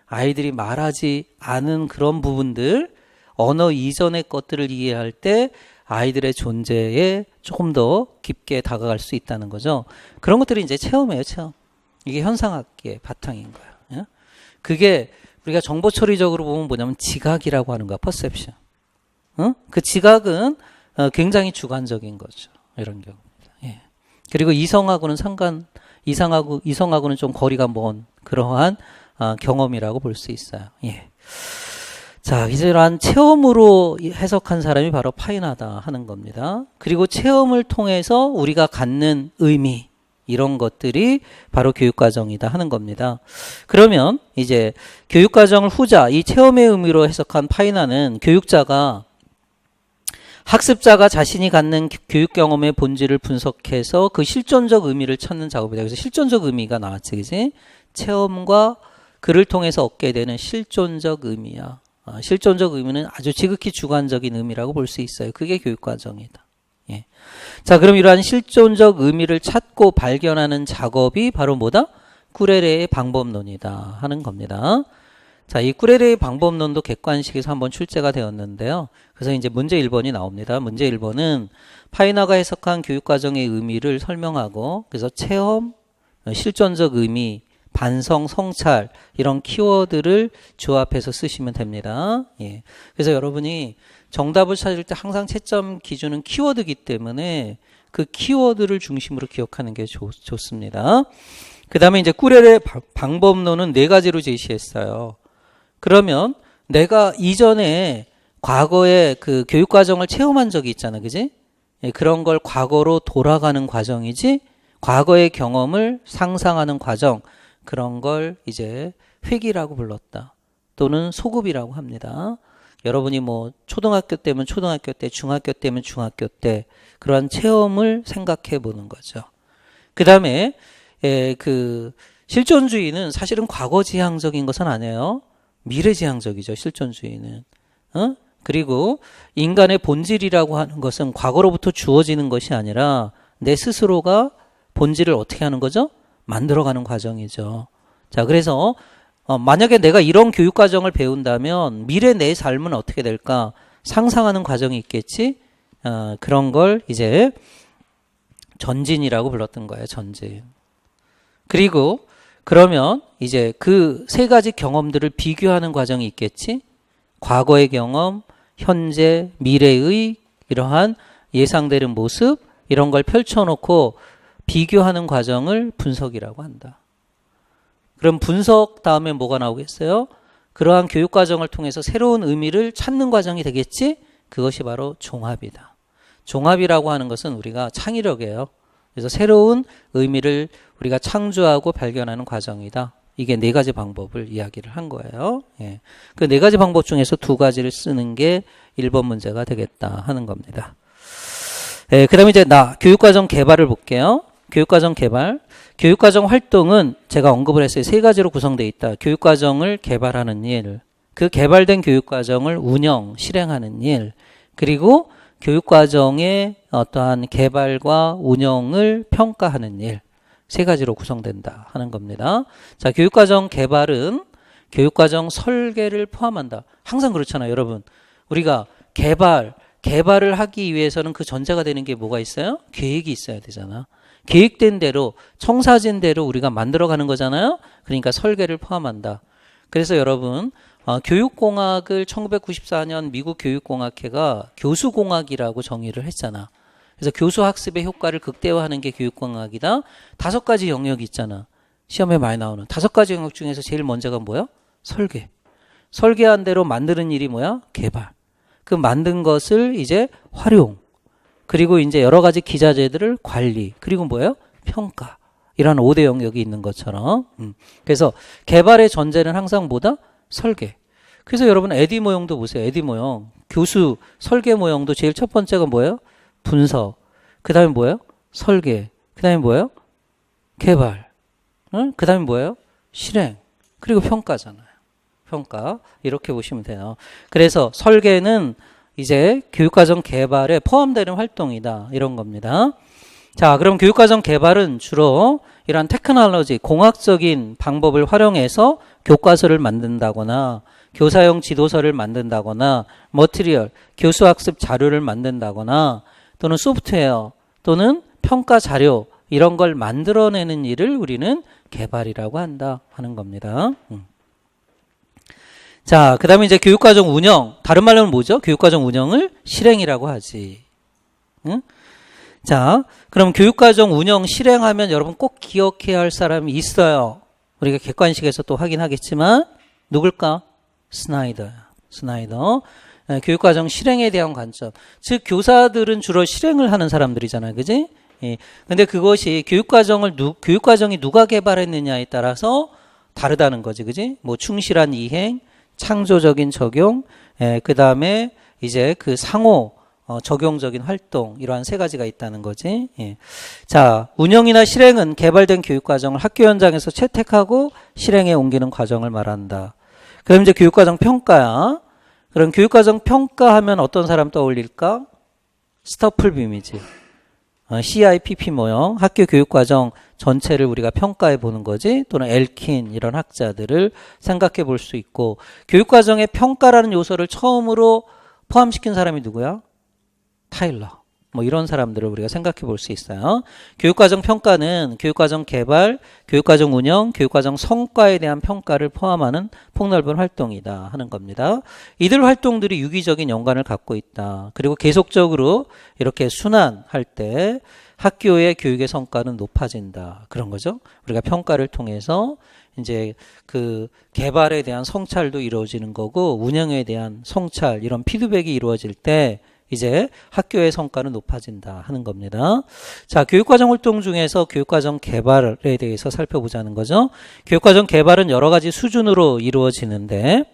아이들이 말하지 않은 그런 부분들, 언어 이전의 것들을 이해할 때 아이들의 존재에 조금 더 깊게 다가갈 수 있다는 거죠. 그런 것들이 이제 체험이에요, 체험. 이게 현상학의 바탕인 거야. 그게 우리가 정보처리적으로 보면 뭐냐면 지각이라고 하는 거야, 퍼셉션. 그 지각은 굉장히 주관적인 거죠. 이런 경우. 그리고 이성하고는 이성하고는 좀 거리가 먼 그러한 경험이라고 볼 수 있어요. 자, 이러한 체험으로 해석한 사람이 바로 파이나다 하는 겁니다. 그리고 체험을 통해서 우리가 갖는 의미, 이런 것들이 바로 교육과정이다 하는 겁니다. 그러면 이제 교육과정을 후자, 이 체험의 의미로 해석한 파이나는 학습자가 자신이 갖는 교육 경험의 본질을 분석해서 그 실존적 의미를 찾는 작업이다. 그래서 실존적 의미가 나왔지, 그지? 체험과 그를 통해서 얻게 되는 실존적 의미야. 실존적 의미는 아주 지극히 주관적인 의미라고 볼 수 있어요. 그게 교육과정이다. 자, 그럼 이러한 실존적 의미를 찾고 발견하는 작업이 바로 뭐다? 꾸레레의 방법론이다 하는 겁니다. 자, 이 꾸레레의 방법론도 객관식에서 한번 출제가 되었는데요. 그래서 이제 문제 1번이 나옵니다. 문제 1번은 파이나가 해석한 교육과정의 의미를 설명하고, 그래서 체험, 실존적 의미, 반성, 성찰 이런 키워드를 조합해서 쓰시면 됩니다. 그래서 여러분이 정답을 찾을 때 항상 채점 기준은 키워드이기 때문에 그 키워드를 중심으로 기억하는 게 좋습니다. 그 다음에 이제 꾸레레의 방법론은 4가지로 제시했어요. 그러면 내가 이전에 과거에 그 교육과정을 체험한 적이 있잖아, 그지? 그런 걸 과거로 돌아가는 과정이지, 과거의 경험을 상상하는 과정, 그런 걸 이제 회귀라고 불렀다. 또는 소급이라고 합니다. 여러분이 뭐 초등학교 때면 초등학교 때, 중학교 때면 중학교 때 그러한 체험을 생각해 보는 거죠. 그 다음에 그 실존주의는 사실은 과거지향적인 것은 아니에요. 미래지향적이죠. 실존주의는. 그리고 인간의 본질이라고 하는 것은 과거로부터 주어지는 것이 아니라 내 스스로가 본질을 어떻게 하는 거죠? 만들어가는 과정이죠. 자, 그래서 만약에 내가 이런 교육과정을 배운다면 미래 내 삶은 어떻게 될까? 상상하는 과정이 있겠지? 그런 걸 이제 전진이라고 불렀던 거예요. 전진. 그리고 그러면 이제 그 세 가지 경험들을 비교하는 과정이 있겠지? 과거의 경험, 현재, 미래의 이러한 예상되는 모습 이런 걸 펼쳐놓고 비교하는 과정을 분석이라고 한다. 그럼 분석 다음에 뭐가 나오겠어요? 그러한 교육과정을 통해서 새로운 의미를 찾는 과정이 되겠지? 그것이 바로 종합이다. 종합이라고 하는 것은 우리가 창의력이에요. 그래서 새로운 의미를 우리가 창조하고 발견하는 과정이다. 이게 네 가지 방법을 이야기를 한 거예요. 예. 그 네 가지 방법 중에서 두 가지를 쓰는 게 1번 문제가 되겠다 하는 겁니다. 예, 그 다음에 이제 교육과정 개발을 볼게요. 교육과정 개발. 교육과정 활동은 제가 언급을 했어요. 세 가지로 구성되어 있다. 교육과정을 개발하는 일, 그 개발된 교육과정을 운영, 실행하는 일, 그리고 교육과정의 어떠한 개발과 운영을 평가하는 일. 세 가지로 구성된다 하는 겁니다. 자, 교육과정 개발은 교육과정 설계를 포함한다. 항상 그렇잖아요, 여러분. 우리가 개발을 하기 위해서는 그 전제가 되는 게 뭐가 있어요? 계획이 있어야 되잖아. 계획된 대로, 청사진대로 우리가 만들어가는 거잖아요. 그러니까 설계를 포함한다. 그래서 여러분, 교육공학을 1994년 미국 교육공학회가 교수공학이라고 정의를 했잖아. 그래서 교수학습의 효과를 극대화하는 게 교육공학이다. 5가지 영역이 있잖아. 시험에 많이 나오는 5가지 영역 중에서 제일 먼저가 뭐야? 설계. 설계한 대로 만드는 일이 뭐야? 개발. 그 만든 것을 이제 활용. 그리고 이제 여러 가지 기자재들을 관리. 그리고 뭐예요? 평가. 이런 5대 영역이 있는 것처럼. 그래서 개발의 전제는 항상 뭐다? 설계. 그래서 여러분 에디 모형도 보세요. 에디 모형. 교수 설계 모형도 제일 첫 번째가 뭐예요? 분석. 그 다음에 뭐예요? 설계. 그 다음에 뭐예요? 개발. 그 다음에 뭐예요? 실행. 그리고 평가잖아요. 평가. 이렇게 보시면 돼요. 그래서 설계는 이제 교육과정 개발에 포함되는 활동이다. 이런 겁니다. 자, 그럼 교육과정 개발은 주로 이런 테크놀로지, 공학적인 방법을 활용해서 교과서를 만든다거나 교사용 지도서를 만든다거나 머티리얼, 교수학습 자료를 만든다거나 또는 소프트웨어 또는 평가 자료 이런 걸 만들어내는 일을 우리는 개발이라고 한다 하는 겁니다. 자, 그 다음에 이제 교육과정 운영. 다른 말로는 뭐죠? 교육과정 운영을 실행이라고 하지. 응? 자, 그럼 교육과정 운영 실행하면 여러분 꼭 기억해야 할 사람이 있어요. 우리가 객관식에서 또 확인하겠지만 누굴까? 스나이더. 교육과정 실행에 대한 관점. 즉 교사들은 주로 실행을 하는 사람들이잖아요. 그지? 예. 근데 그것이 교육과정이 누가 개발했느냐에 따라서 다르다는 거지. 그지? 뭐 충실한 이행, 창조적인 적용, 그 다음에 이제 그 상호 적용적인 활동 이러한 세 가지가 있다는 거지. 예. 자, 운영이나 실행은 개발된 교육과정을 학교 현장에서 채택하고 실행에 옮기는 과정을 말한다. 그럼 이제 교육과정 평가야. 그럼 교육과정 평가하면 어떤 사람 떠올릴까? 스터플빔이지. CIPP 모형, 학교 교육과정 전체를 우리가 평가해 보는 거지. 또는 엘킨 이런 학자들을 생각해 볼 수 있고, 교육과정의 평가라는 요소를 처음으로 포함시킨 사람이 누구야? 타일러. 뭐 이런 사람들을 우리가 생각해 볼 수 있어요. 교육과정 평가는 교육과정 개발, 교육과정 운영, 교육과정 성과에 대한 평가를 포함하는 폭넓은 활동이다 하는 겁니다. 이들 활동들이 유기적인 연관을 갖고 있다. 그리고 계속적으로 이렇게 순환할 때 학교의 교육의 성과는 높아진다. 그런 거죠. 우리가 평가를 통해서 이제 그 개발에 대한 성찰도 이루어지는 거고 운영에 대한 성찰 이런 피드백이 이루어질 때 이제 학교의 성과는 높아진다 하는 겁니다. 자, 교육과정 활동 중에서 교육과정 개발에 대해서 살펴보자는 거죠. 교육과정 개발은 여러 가지 수준으로 이루어지는데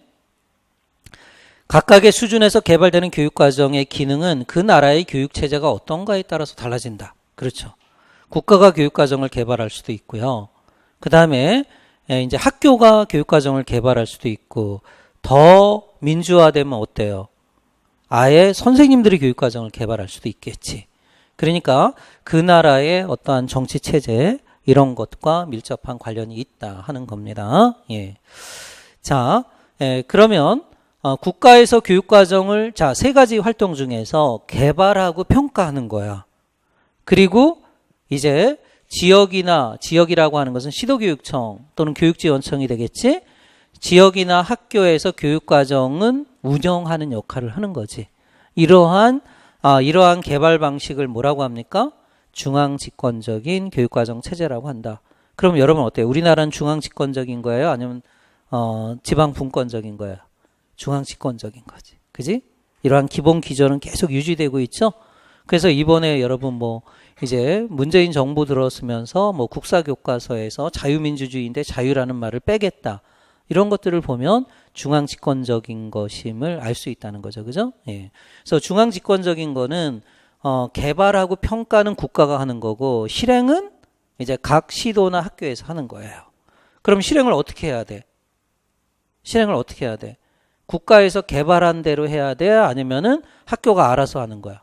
각각의 수준에서 개발되는 교육과정의 기능은 그 나라의 교육체제가 어떤가에 따라서 달라진다. 그렇죠. 국가가 교육과정을 개발할 수도 있고요. 그 다음에 이제 학교가 교육과정을 개발할 수도 있고, 더 민주화되면 어때요? 아예 선생님들이 교육과정을 개발할 수도 있겠지. 그러니까 그 나라의 어떠한 정치체제 이런 것과 밀접한 관련이 있다 하는 겁니다. 예. 자, 그러면 국가에서 교육과정을 세 가지 활동 중에서 개발하고 평가하는 거야. 그리고 이제 지역이라고 하는 것은 시도교육청 또는 교육지원청이 되겠지. 지역이나 학교에서 교육과정은 운영하는 역할을 하는 거지. 이러한 개발 방식을 뭐라고 합니까? 중앙집권적인 교육과정 체제라고 한다. 그럼 여러분 어때요? 우리나라는 중앙집권적인 거예요? 아니면 지방분권적인 거예요? 중앙집권적인 거지. 그지? 이러한 기본 기조는 계속 유지되고 있죠? 그래서 이번에 여러분 이제 문재인 정부 들어서면서 국사교과서에서 자유민주주의인데 자유라는 말을 빼겠다. 이런 것들을 보면 중앙집권적인 것임을 알 수 있다는 거죠. 그죠? 예. 그래서 중앙집권적인 거는 개발하고 평가는 국가가 하는 거고, 실행은 이제 각 시도나 학교에서 하는 거예요. 그럼 실행을 어떻게 해야 돼? 실행을 어떻게 해야 돼? 국가에서 개발한 대로 해야 돼? 아니면은 학교가 알아서 하는 거야?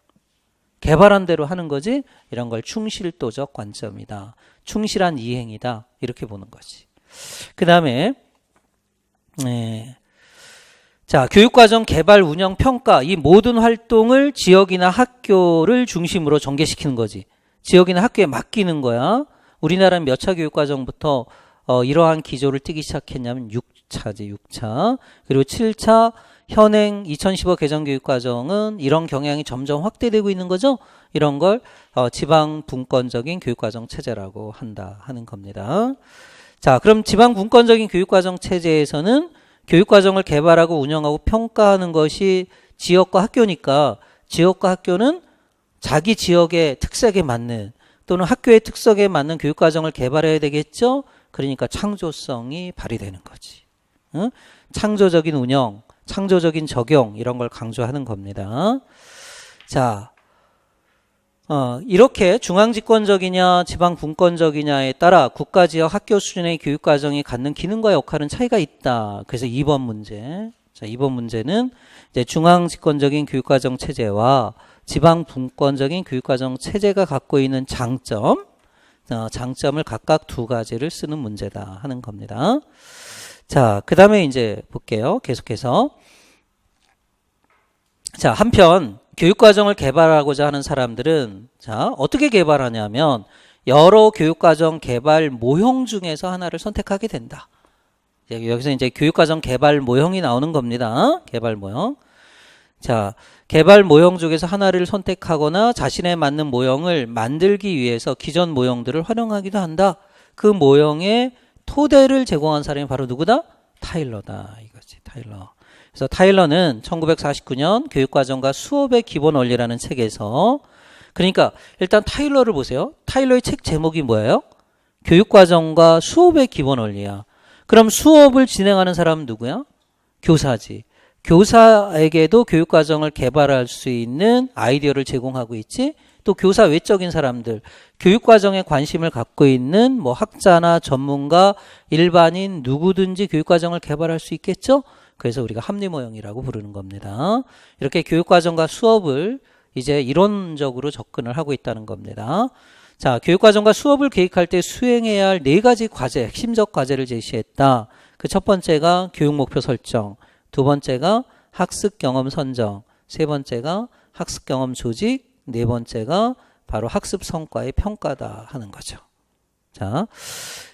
개발한 대로 하는 거지. 이런 걸 충실도적 관점이다. 충실한 이행이다. 이렇게 보는 거지. 그 다음에 자, 교육과정 개발, 운영, 평가 이 모든 활동을 지역이나 학교를 중심으로 전개시키는 거지. 지역이나 학교에 맡기는 거야. 우리나라는 몇 차 교육과정부터 이러한 기조를 띠기 시작했냐면 6차지. 6차. 그리고 7차 현행 2015 개정교육과정은 이런 경향이 점점 확대되고 있는 거죠. 이런 걸 지방분권적인 교육과정 체제라고 한다 하는 겁니다. 자, 그럼 지방분권적인 교육과정 체제에서는 교육과정을 개발하고 운영하고 평가하는 것이 지역과 학교니까, 지역과 학교는 자기 지역의 특색에 맞는 또는 학교의 특색에 맞는 교육과정을 개발해야 되겠죠. 그러니까 창조성이 발휘되는 거지. 응? 창조적인 운영, 창조적인 적용 이런 걸 강조하는 겁니다. 자, 이렇게 중앙집권적이냐 지방분권적이냐에 따라 국가, 지역, 학교 수준의 교육과정이 갖는 기능과 역할은 차이가 있다. 그래서 2번 문제. 자, 2번 문제는 이제 중앙집권적인 교육과정 체제와 지방분권적인 교육과정 체제가 갖고 있는 장점을 각각 두 가지를 쓰는 문제다 하는 겁니다. 자, 그 다음에 이제 볼게요. 계속해서. 자, 한편 교육과정을 개발하고자 하는 사람들은 어떻게 개발하냐면 여러 교육과정 개발 모형 중에서 하나를 선택하게 된다. 여기서 이제 교육과정 개발 모형이 나오는 겁니다. 개발 모형. 자, 개발 모형 중에서 하나를 선택하거나 자신에 맞는 모형을 만들기 위해서 기존 모형들을 활용하기도 한다. 그 모형의 토대를 제공한 사람이 바로 누구다? 타일러다. 이거지, 타일러. 그래서 타일러는 1949년 교육과정과 수업의 기본 원리라는 책에서, 그러니까 일단 타일러를 보세요. 타일러의 책 제목이 뭐예요? 교육과정과 수업의 기본 원리야. 그럼 수업을 진행하는 사람은 누구야? 교사지. 교사에게도 교육과정을 개발할 수 있는 아이디어를 제공하고 있지. 또 교사 외적인 사람들, 교육과정에 관심을 갖고 있는 학자나 전문가, 일반인 누구든지 교육과정을 개발할 수 있겠죠? 그래서 우리가 합리모형이라고 부르는 겁니다. 이렇게 교육과정과 수업을 이제 이론적으로 접근을 하고 있다는 겁니다. 자, 교육과정과 수업을 계획할 때 수행해야 할 4가지 과제, 핵심적 과제를 제시했다. 그 첫 번째가 교육목표 설정, 두 번째가 학습경험 선정, 세 번째가 학습경험 조직, 네 번째가 바로 학습 성과의 평가다 하는 거죠.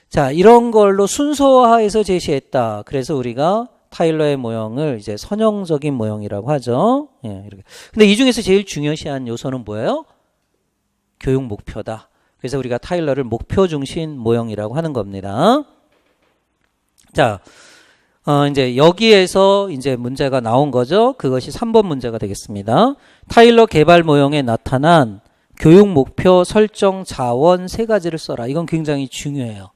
자, 이런 걸로 순서화해서 제시했다. 그래서 우리가 타일러의 모형을 이제 선형적인 모형이라고 하죠. 예, 이렇게. 근데 이 중에서 제일 중요시한 요소는 뭐예요? 교육 목표다. 그래서 우리가 타일러를 목표 중심 모형이라고 하는 겁니다. 자, 이제 여기에서 이제 문제가 나온 거죠. 그것이 3번 문제가 되겠습니다. 타일러 개발 모형에 나타난 교육 목표 설정 자원 3가지를 써라. 이건 굉장히 중요해요.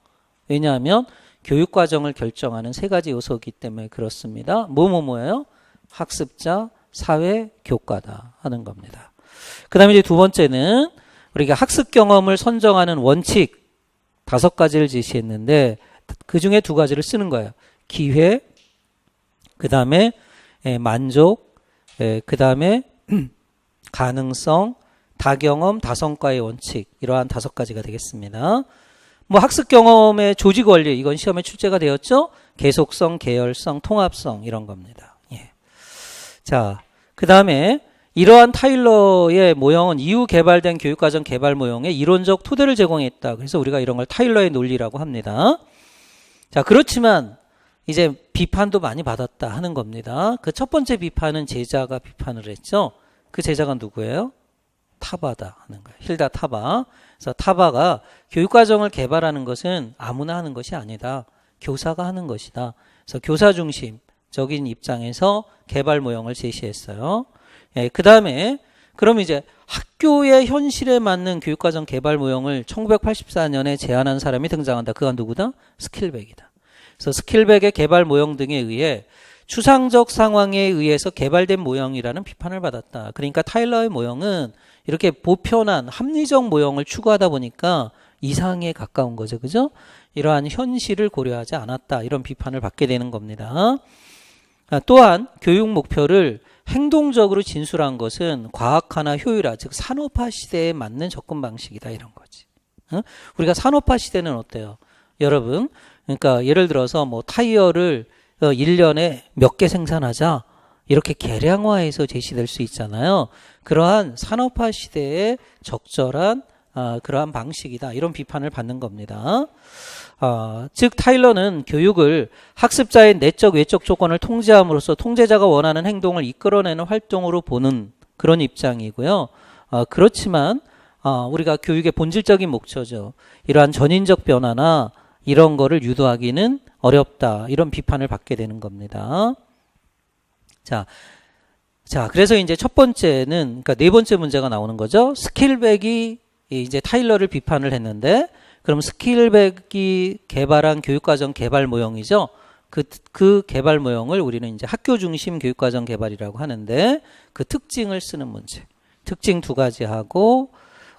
왜냐하면 교육과정을 결정하는 3가지 요소이기 때문에 그렇습니다. 뭐예요? 학습자, 사회, 교과다 하는 겁니다. 그 다음에 이제 두 번째는 우리가 학습 경험을 선정하는 원칙 5가지를 제시했는데 그 중에 2가지를 쓰는 거예요. 기회, 그 다음에 만족, 그 다음에 가능성, 다경험, 다성과의 원칙, 이러한 5가지가 되겠습니다. 뭐 학습 경험의 조직 원리, 이건 시험에 출제가 되었죠. 계속성, 계열성, 통합성 이런 겁니다. 예. 자, 그 다음에 이러한 타일러의 모형은 이후 개발된 교육과정 개발 모형의 이론적 토대를 제공했다. 그래서 우리가 이런 걸 타일러의 논리라고 합니다. 자, 그렇지만 이제 비판도 많이 받았다 하는 겁니다. 그 첫 번째 비판은 제자가 비판을 했죠. 그 제자가 누구예요? 타바다 하는 거예요. 힐다 타바. 그래서 타바가 교육과정을 개발하는 것은 아무나 하는 것이 아니다. 교사가 하는 것이다. 그래서 교사 중심적인 입장에서 개발 모형을 제시했어요. 예, 그 다음에 그럼 이제 학교의 현실에 맞는 교육과정 개발 모형을 1984년에 제안한 사람이 등장한다. 그가 누구다? 스킬백이다. 그래서 스킬백의 개발 모형 등에 의해 추상적 상황에 의해서 개발된 모형이라는 비판을 받았다. 그러니까 타일러의 모형은 이렇게 보편한 합리적 모형을 추구하다 보니까 이상에 가까운 거죠. 그죠? 이러한 현실을 고려하지 않았다. 이런 비판을 받게 되는 겁니다. 또한 교육 목표를 행동적으로 진술한 것은 과학화나 효율화, 즉 산업화 시대에 맞는 접근 방식이다. 이런 거지. 우리가 산업화 시대는 어때요? 여러분, 그러니까 예를 들어서 뭐 타이어를 1년에 몇 개 생산하자. 이렇게 계량화해서 제시될 수 있잖아요. 그러한 산업화 시대에 적절한 그러한 방식이다. 이런 비판을 받는 겁니다. 즉 타일러는 교육을 학습자의 내적 외적 조건을 통제함으로써 통제자가 원하는 행동을 이끌어내는 활동으로 보는 그런 입장이고요. 그렇지만 우리가 교육의 본질적인 목표죠. 이러한 전인적 변화나 이런 거를 유도하기는 어렵다. 이런 비판을 받게 되는 겁니다. 자, 그래서 이제 첫 번째는, 그러니까 4번째 문제가 나오는 거죠. 스킬백이 이제 타일러를 비판을 했는데, 그럼 스킬백이 개발한 교육과정 개발 모형이죠. 그 개발 모형을 우리는 이제 학교 중심 교육과정 개발이라고 하는데, 그 특징을 쓰는 문제. 특징 2가지 하고,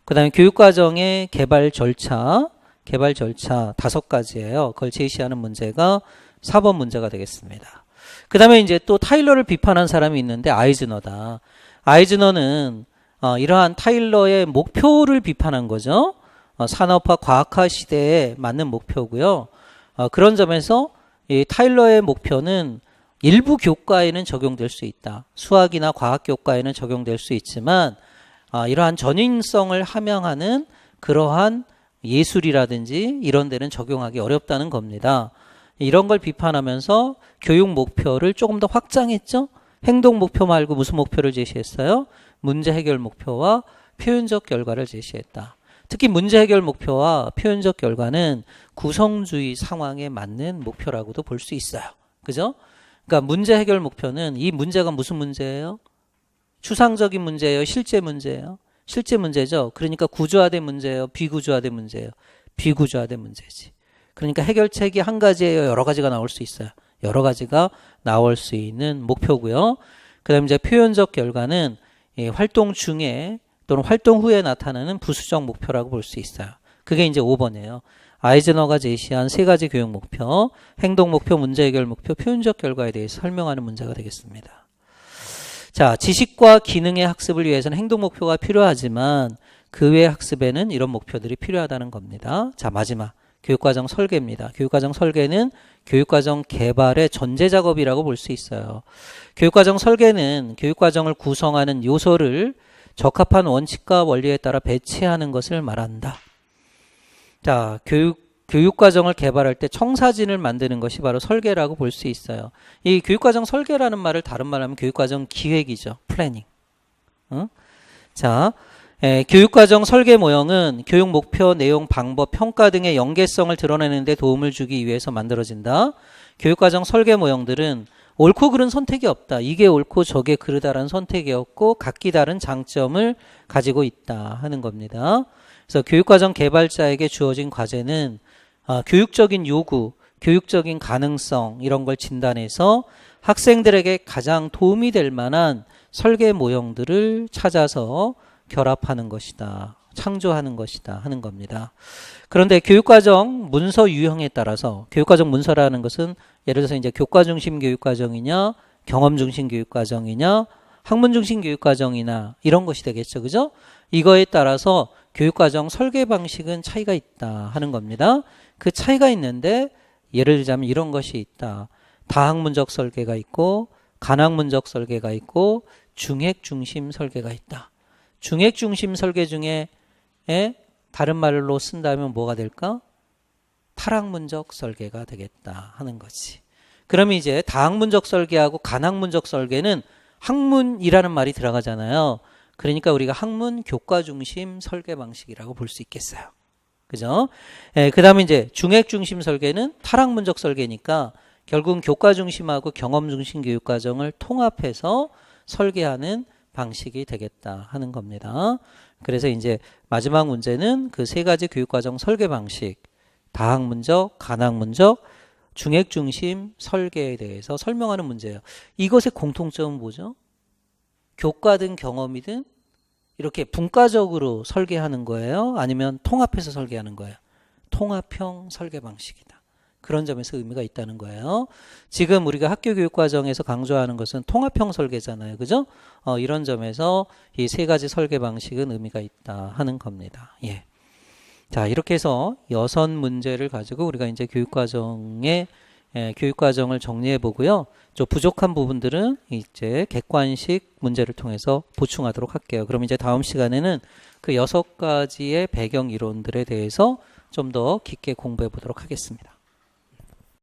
그 다음에 교육과정의 개발 절차 5가지예요. 그걸 제시하는 문제가 4번 문제가 되겠습니다. 그 다음에 이제 또 타일러를 비판한 사람이 있는데 아이즈너다. 아이즈너는 이러한 타일러의 목표를 비판한 거죠. 산업화, 과학화 시대에 맞는 목표고요. 그런 점에서 이 타일러의 목표는 일부 교과에는 적용될 수 있다. 수학이나 과학 교과에는 적용될 수 있지만 이러한 전인성을 함양하는 그러한 예술이라든지 이런 데는 적용하기 어렵다는 겁니다. 이런 걸 비판하면서 교육 목표를 조금 더 확장했죠. 행동 목표 말고 무슨 목표를 제시했어요? 문제 해결 목표와 표현적 결과를 제시했다. 특히 문제 해결 목표와 표현적 결과는 구성주의 상황에 맞는 목표라고도 볼 수 있어요. 그죠? 그러니까 문제 해결 목표는 이 문제가 무슨 문제예요? 추상적인 문제예요? 실제 문제예요? 실제 문제죠. 그러니까 구조화된 문제예요? 비구조화된 문제예요? 비구조화된 문제지. 그러니까 해결책이 한 가지예요? 여러 가지가 나올 수 있어요. 여러 가지가 나올 수 있는 목표고요. 그 다음에 이제 표현적 결과는 활동 중에 또는 활동 후에 나타나는 부수적 목표라고 볼 수 있어요. 그게 이제 5번이에요. 아이즈너가 제시한 3가지 교육 목표, 행동 목표, 문제 해결 목표, 표현적 결과에 대해서 설명하는 문제가 되겠습니다. 자, 지식과 기능의 학습을 위해서는 행동 목표가 필요하지만 그 외의 학습에는 이런 목표들이 필요하다는 겁니다. 자, 마지막. 교육과정 설계입니다. 교육과정 설계는 교육과정 개발의 전제 작업이라고 볼 수 있어요. 교육과정 설계는 교육과정을 구성하는 요소를 적합한 원칙과 원리에 따라 배치하는 것을 말한다. 자, 교육과정을 개발할 때 청사진을 만드는 것이 바로 설계라고 볼 수 있어요. 이 교육과정 설계라는 말을 다른 말로 하면 교육과정 기획이죠. 플래닝. 자, 교육과정 설계 모형은 교육 목표, 내용, 방법, 평가 등의 연계성을 드러내는 데 도움을 주기 위해서 만들어진다. 교육과정 설계 모형들은 옳고 그른 선택이 없다. 이게 옳고 저게 그르다라는 선택이 없고 각기 다른 장점을 가지고 있다 하는 겁니다. 그래서 교육과정 개발자에게 주어진 과제는 교육적인 요구, 교육적인 가능성 이런 걸 진단해서 학생들에게 가장 도움이 될 만한 설계 모형들을 찾아서 결합하는 것이다. 창조하는 것이다 하는 겁니다. 그런데 교육과정 문서 유형에 따라서 교육과정 문서라는 것은 예를 들어서 이제 교과 중심 교육과정이냐 경험 중심 교육과정이냐 학문 중심 교육과정이나 이런 것이 되겠죠. 그죠? 이거에 따라서 교육과정 설계 방식은 차이가 있다 하는 겁니다. 그 차이가 있는데 예를 들자면 이런 것이 있다. 다학문적 설계가 있고 간학문적 설계가 있고 중핵 중심 설계가 있다. 중핵 중심 설계 중에 다른 말로 쓴다면 뭐가 될까? 탈학문적 설계가 되겠다 하는 거지. 그러면 이제 다학문적 설계하고 간학문적 설계는 학문이라는 말이 들어가잖아요. 그러니까 우리가 학문 교과 중심 설계 방식이라고 볼 수 있겠어요. 그죠? 그 다음에 이제 중핵 중심 설계는 탈학문적 설계니까 결국은 교과 중심하고 경험 중심 교육과정을 통합해서 설계하는 방식이 되겠다 하는 겁니다. 그래서 이제 마지막 문제는 그 세 가지 교육과정 설계 방식, 다학문적, 간학문적, 중핵 중심 설계에 대해서 설명하는 문제예요. 이것의 공통점은 뭐죠? 교과든 경험이든 이렇게 분과적으로 설계하는 거예요? 아니면 통합해서 설계하는 거예요? 통합형 설계 방식이다. 그런 점에서 의미가 있다는 거예요. 지금 우리가 학교 교육과정에서 강조하는 것은 통합형 설계잖아요. 그죠? 이런 점에서 이 세 가지 설계 방식은 의미가 있다 하는 겁니다. 예. 자, 이렇게 해서 6문제를 가지고 우리가 이제 교육과정을 정리해 보고요. 좀 부족한 부분들은 이제 객관식 문제를 통해서 보충하도록 할게요. 그럼 이제 다음 시간에는 그 6가지의 배경 이론들에 대해서 좀 더 깊게 공부해 보도록 하겠습니다.